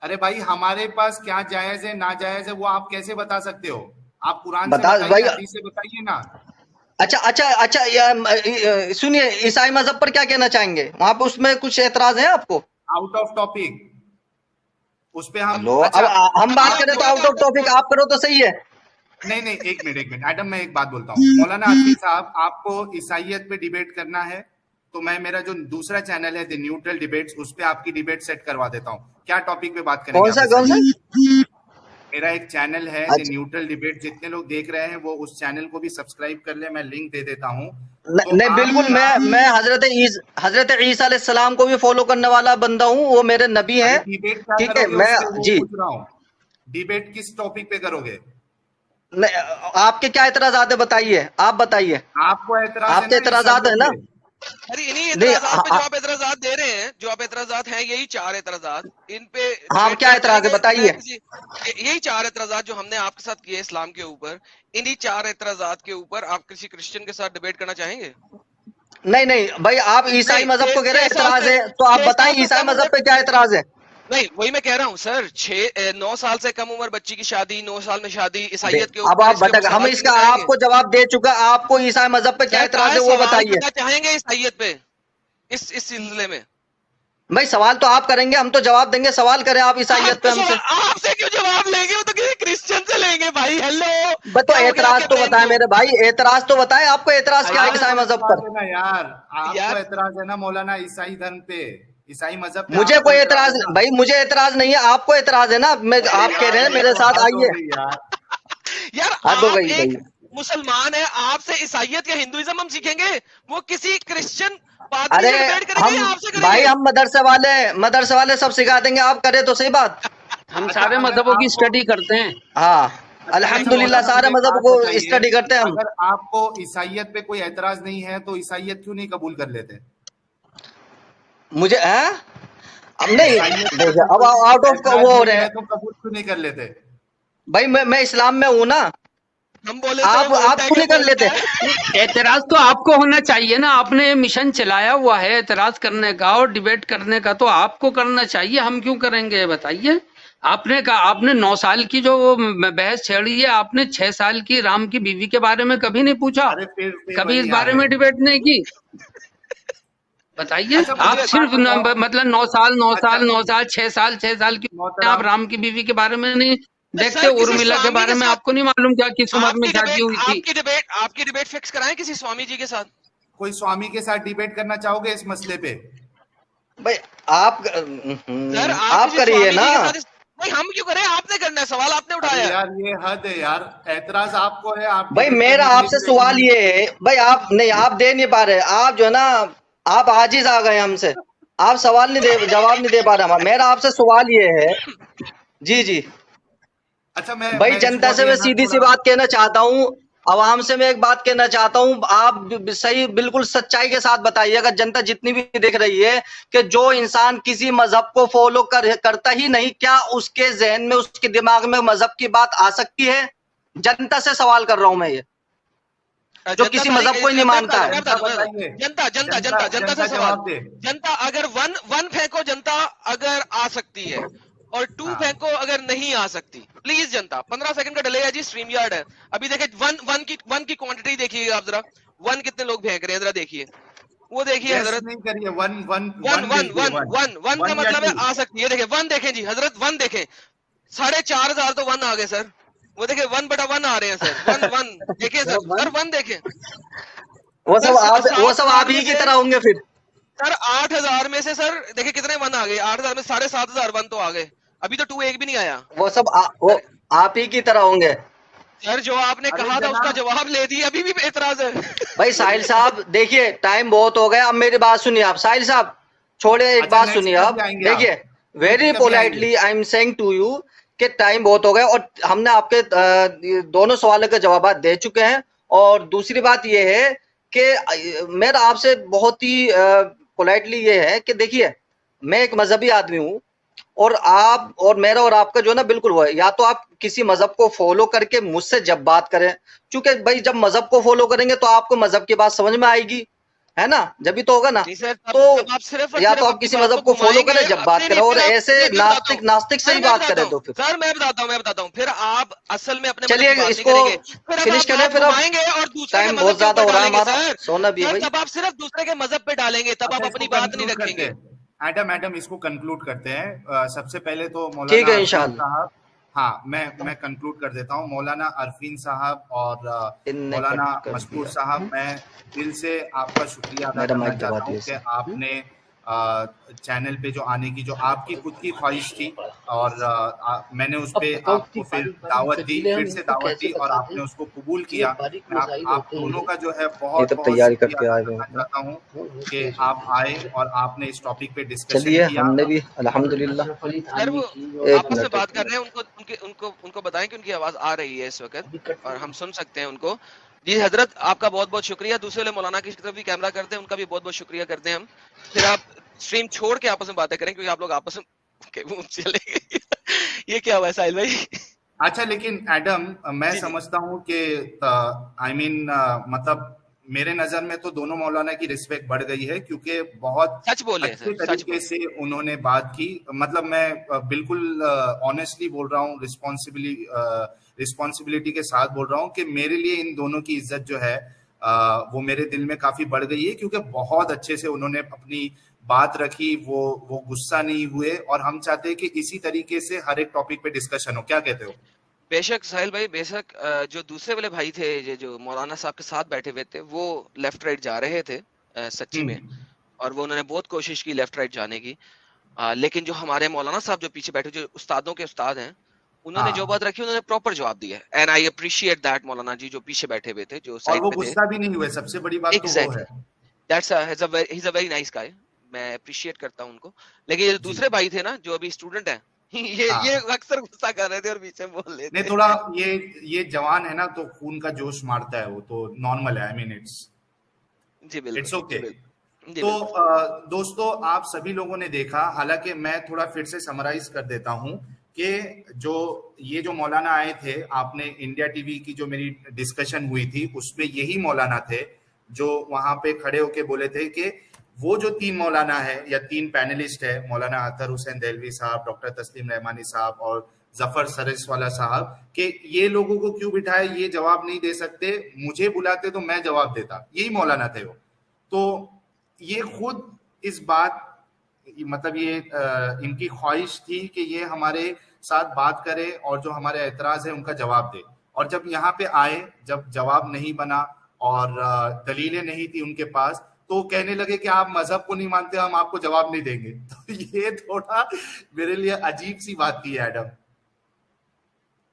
ارے بھائی, ہمارے پاس کیا جائز ہے ناجائز ہے وہ آپ کیسے بتا سکتے ہو؟ آپ قرآن سے بتائیے, حدیث سے بتائیے نا. اچھا سنیے, عیسائی مذہب پر کیا کہنا چاہیں گے؟ وہاں پہ اس میں کچھ اعتراض ہیں آپ کو؟ آؤٹ آف ٹاپک اس پہ ہم بات کریں تو آؤٹ آف ٹاپک آپ کرو تو صحیح ہے. نہیں ایک منٹ ایڈم, میں ایک بات بولتا ہوں. مولانا عاطف صاحب, آپ کو عیسائیت پہ ڈیبیٹ کرنا ہے تو میں میرا جو دوسرا چینل ہے دی نیوٹرل ڈیبیٹس, اس پہ آپ کی ڈیبیٹ سیٹ کروا دیتا ہوں. کیا ٹاپک پہ بات کریں گے؟ کون سا؟ میرا ایک چینل ہے دی نیوٹرل ڈیبیٹ, جتنے لوگ دیکھ رہے ہیں وہ اس چینل کو بھی سبسکرائب کر لیں, میں لنک دے دیتا ہوں. نہیں بالکل, میں حضرت عیسیٰ علیہ السلام کو بھی فالو کرنے والا بندہ ہوں, وہ میرے نبی ہیں, ٹھیک ہے. میں جی پوچھ رہا ہوں ڈیبیٹ کس ٹاپک پہ کرو گے؟ آپ کے کیا اعتراضات ہیں بتائیے, آپ بتائیے. آپ کو آپ کے اعتراضات ہیں نا؟ ارے انہیں اعتراضات پہ جو آپ اعتراضات دے رہے ہیں, جو آپ اعتراضات ہیں, یہی 4 اعتراضات, ان پہ ہاں کیا اعتراض ہے بتائیے. یہی 4 اعتراضات جو ہم نے آپ کے ساتھ کیے اسلام کے اوپر, انہی 4 اعتراضات کے اوپر آپ کسی کرسچن کے ساتھ ڈیبیٹ کرنا چاہیں گے؟ نہیں بھائی, آپ عیسائی مذہب کو کہہ رہے ہیں اعتراض ہے, تو آپ بتائیں عیسائی مذہب پہ کیا اعتراض ہے. نہیں وہی میں کہہ رہا ہوں سر, 9 سال سے کم عمر بچی کی شادی, 9 سال میں شادی, عیسائیت کے اب آپ بتا, ہم اس کا آپ کو جواب دے چکا, آپ کو عیسائی مذہب پہ کیا اعتراض ہے وہ بتائیے. چاہیں گے عیسائیت پہ اس سلسلے میں؟ بھائی سوال تو آپ کریں گے, ہم تو جواب دیں گے. سوال کریں آپ عیسائیت پہ ہم سے. آپ سے کیوں جواب لیں گے, وہ تو کسی کرسچن سے لیں گے بھائی. ہیلو, تو اعتراض تو بتائیں میرے بھائی, اعتراض تو بتائیں, آپ کو اعتراض کیا ہے عیسائی مذہب پر؟ یار آپ کو اعتراض ہے نا مولانا عیسائی دھرم پہ, عیسائی مذہب پہ. مجھے کوئی اعتراض بھائی, مجھے اعتراض نہیں ہے, آپ کو اعتراض ہے نا. آپ کہہ رہے ہیں میرے ساتھ آئیے. یار آپ ایک مسلمان ہے, آپ سے عیسائیت یا ہندوازم ہم سیکھیں گے, وہ کسی کرسچن ارے بھائی ہم مدرسے والے سب سکھا دیں گے, آپ کرے تو صحیح بات. ہم سارے مذہبوں کی اسٹڈی کرتے ہیں. ہاں الحمدللہ سارے مذہب کو اسٹڈی کرتے ہیں ہم. اگر آپ کو عیسائیت پہ کوئی اعتراض نہیں ہے تو عیسائیت کیوں نہیں قبول کر لیتے؟ مجھے اب نہیں, اب آؤٹ آف وہ ہو رہے ہیں تو قبول کیوں نہیں کر لیتے؟ بھائی میں اسلام میں ہوں نا, ہم بولے آپ کیوں نہیں کر لیتے؟ اعتراض تو آپ کو ہونا چاہیے نا, آپ نے مشن چلایا ہوا ہے اعتراض کرنے کا اور ڈیبیٹ کرنے کا, تو آپ کو کرنا چاہیے, ہم کیوں کریں گے بتائیے. آپ نے کہا, آپ نے 9 سال کی جو بحث چھیڑی ہے, آپ نے 6 سال کی رام کی بیوی کے بارے میں کبھی نہیں پوچھا, کبھی اس بارے میں ڈیبیٹ نہیں کی. بتائیے آپ صرف مطلب 9 سال 6 سال کی آپ رام کی بیوی کے بارے میں نہیں دیکھتے, ارملا کے بارے میں آپ کو نہیں معلوم کیا کس عمر میں شادی ہوئی تھی. آپ کی ڈیبیٹ فکس کرائیں کسی سوامی جی کے ساتھ. کوئی سوامی کے ساتھ ڈیبیٹ کرنا چاہو گے اس مسئلے پہ؟ بھائی آپ کریے نا. نہیں ہم کیوں کریں, آپ نے کرنا ہے, سوال آپ نے اٹھایا. یار یہ حد ہے یار, اعتراض آپ کو ہے. آپ بھائی میرا آپ سے سوال یہ ہے, بھائی آپ نہیں, آپ دے نہیں پا رہے, آپ جو ہے نا آپ عاجز آ گئے ہم سے, آپ سوال نہیں دے, جواب نہیں دے پا رہے. میرا آپ سے سوال یہ ہے, جی جی اچھا بھائی جنتا سے میں سیدھی سی بات کہنا چاہتا ہوں, عوام سے میں ایک بات کہنا چاہتا ہوں, آپ صحیح بالکل سچائی کے ساتھ بتائیے گا, جنتا جتنی بھی دیکھ رہی ہے, کہ جو انسان کسی مذہب کو فالو کرتا ہی نہیں, کیا اس کے ذہن میں, اس کے دماغ میں مذہب کی بات آ سکتی ہے؟ جنتا سے سوال کر رہا ہوں میں, یہ جو کسی مذہب کو ہی نہیں مانتا ہے. جنتا سے سوال, جنتا اگر ون پھینکو, جنتا اگر آ سکتی ہے, اور 2 پھینکو اگر نہیں آ سکتی, پلیز جنتا. 15 سیکنڈ کا ڈیلے ہے جی, اسٹریم یارڈ ہے ابھی. دیکھیں ون کی کوانٹٹی دیکھیے آپ ذرا, 1 کتنے لوگ پھینک رہے ہیں ذرا دیکھیے, وہ دیکھیے حضرت. ون کا مطلب ہے آ سکتی ہے. دیکھیں 1 دیکھیں جی حضرت, 1 دیکھیں, 4,500 تو 1 آ گئے سر. وہ دیکھیں 1/1 آ رہے ہیں سر, 1 دیکھیں سر 1 دیکھیں. وہ سب آپ ہی کی طرح ہوں گے پھر سر. 8,000 میں سے سر دیکھیں کتنے 1 آ گئے, 8,000 میں 7,500 1 تو آ گئے. ابھی تو 2 ایک بھی نہیں آیا. وہ سب آپ ہی کی طرح ہوں گے سر. جو آپ نے کہا تھا اس کا جواب لے دیا, ابھی بھی اعتراض ہے. بھائی ساحل صاحب دیکھیے ٹائم بہت ہو گیا, اب میری بات سنیے آپ. ساحل صاحب چھوڑے, ایک بات سنیے آپ, دیکھیے very politely I am saying to you کہ ٹائم بہت ہو گیا, اور ہم نے آپ کے دونوں سوالوں کے جوابات دے چکے ہیں. اور دوسری بات یہ ہے کہ میرا آپ سے بہت ہی پولائٹلی یہ ہے کہ دیکھیے میں ایک مذہبی آدمی ہوں, اور آپ اور میرا اور آپ کا جو ہے نا بالکل وہ ہے, یا تو آپ کسی مذہب کو فالو کر کے مجھ سے جب بات کریں, چونکہ بھائی جب مذہب کو فالو کریں گے تو آپ کو مذہب کی بات سمجھ میں آئے گی, ہے نا, جبھی تو ہوگا نا. تو یا تو آپ کسی مذہب کو فالو کریں جب بات کریں, اور ایسے ناستک سے ہی بات کریں تو پھر. سر میں بتاتا ہوں پھر آپ اصل میں اپنے چلیے اس کو فنش کریں, پھر آئیں گے اور دوسرے کے ٹائم بہت مذہب کے زیادہ اوپر ہو رہا ہے ڈالیں گے. ہمارا, سونا بھی ہے سر بھائی. جب آپ صرف دوسرے کے مذہب پہ ڈالیں گے تب آپ اپنی بات نہیں رکھیں گے. ایڈم اس کو کنکلوڈ کرتے ہیں. سب سے پہلے تو ٹھیک مولانا ہے عرفین انشاءاللہ. صاحب, ہاں میں کنکلوڈ کر دیتا ہوں. مولانا عرفین صاحب اور مولانا مذکور صاحب, میں دل سے آپ کا شکریہ ادا کرنا چاہتا ہوں کہ آپ نے چینل پہ جو آنے کی, جو آپ کی خود کی خواہش تھی, اور میں نے اس پہ آپ کو پھر دعوت دی, پھر سے دعوت دی, اور آپ نے اس کو قبول کیا. میں آپ دونوں کا جو ہے بہت بہت شکریہ ادا کرنا چاہتا ہوں کہ آپ آئے اور آپ نے اس ٹاپک پہ ڈسکشن کیا. ہم نے بھی الحمدللہ. سر وہ آپس میں بات کر رہے ہیں, ان کو بتائیں کہ ان کی آواز آ رہی ہے اس وقت اور ہم سن سکتے ہیں ان کو. جی حضرت آپ کا بہت بہت شکریہ. دوسرے والے مولانا کی طرف بھی کیمرہ کرتے ہیں, ان کا بھی بہت بہت شکریہ کرتے ہیں ہم. پھر آپ اسٹریم چھوڑ کے آپس میں باتیں کریں, کیونکہ آپ لوگ آپس میں چلے گئے. یہ کیا ہوا ہے ساحل بھائی؟ اچھا لیکن ایڈم میں سمجھتا ہوں کہ مطلب میرے نظر میں تو دونوں مولانا کی رسپیکٹ بڑھ گئی ہے, کیونکہ بہت اچھے طریقے سے انہوں نے بات کی. مطلب میں بالکل آنیسٹلی بول رہا ہوں, رسپانسبلٹی کے ساتھ بول رہا ہوں کہ میرے لیے ان دونوں کی عزت جو ہے وہ میرے دل میں کافی بڑھ گئی ہے, کیونکہ بہت اچھے سے انہوں نے اپنی بات رکھی, وہ غصہ نہیں ہوئے, اور ہم چاہتے ہیں کہ اسی طریقے سے ہر ایک ٹاپک پہ ڈسکشن ہو. کیا کہتے ہو؟ بے شک ساحل بھائی, بے شک. جو دوسرے والے بھائی تھے جو مولانا صاحب کے ساتھ بیٹھے ہوئے تھے, وہ لیفٹ رائٹ جا رہے تھے سچی میں, اور وہ انہوں نے بہت کوشش کی لیفٹ رائٹ جانے کی, لیکن جو ہمارے مولانا صاحب جو پیچھے بیٹھے, جو استادوں کے استاد ہیں, انہوں نے جو بات رکھی انہوں نے پراپر جواب دیا. اینڈ آئی اپریشیٹ دیٹ مولانا جی جو پیچھے بیٹھے ہوئے تھے, جو سائڈ پہ تھے, غصہ بھی نہیں ہوئے. سب سے بڑی بات تو وہ ہے. That's he is a very nice guy, میں اپریشیٹ کرتا ہوں ان کو. لیکن یہ دوسرے بھائی تھے نا جو ابھی اسٹوڈنٹ ہیں, یہ اکثر غصہ کر رہے تھے اور پیچھے بول رہے تھے. تھوڑا یہ جوان ہے نا, تو خون کا جوش مارتا ہے, وہ تو نارمل ہے. It's okay. تو دوستو آپ سبھی لوگوں نے دیکھا, حالانکہ میں تھوڑا پھر سے سمرائز کر دیتا ہوں کہ جو مولانا آئے تھے, آپ نے انڈیا ٹی وی کی جو میری ڈسکشن ہوئی تھی اس میں یہی مولانا تھے جو وہاں پہ کھڑے ہو کے بولے تھے کہ وہ جو 3 مولانا ہے یا 3 پینلسٹ ہے, مولانا اطہر حسین دہلوی صاحب, ڈاکٹر تسلیم رحمانی صاحب اور ظفر سرس والا صاحب, کہ یہ لوگوں کو کیوں بٹھائے, یہ جواب نہیں دے سکتے, مجھے بلاتے تو میں جواب دیتا. یہی مولانا تھے وہ. تو یہ خود اس بات مطلب یہ ان کی خواہش تھی کہ یہ ہمارے ساتھ بات کرے اور جو ہمارے اعتراض ہے ان کا جواب دے. اور جب یہاں پہ آئے, جب جواب نہیں بنا اور دلیلیں نہیں تھی ان کے پاس, تو کہنے لگے کہ آپ مذہب کو نہیں مانتے, ہم آپ کو جواب نہیں دیں گے. تو یہ تھوڑا میرے لیے عجیب سی بات کی ہے ایڈم.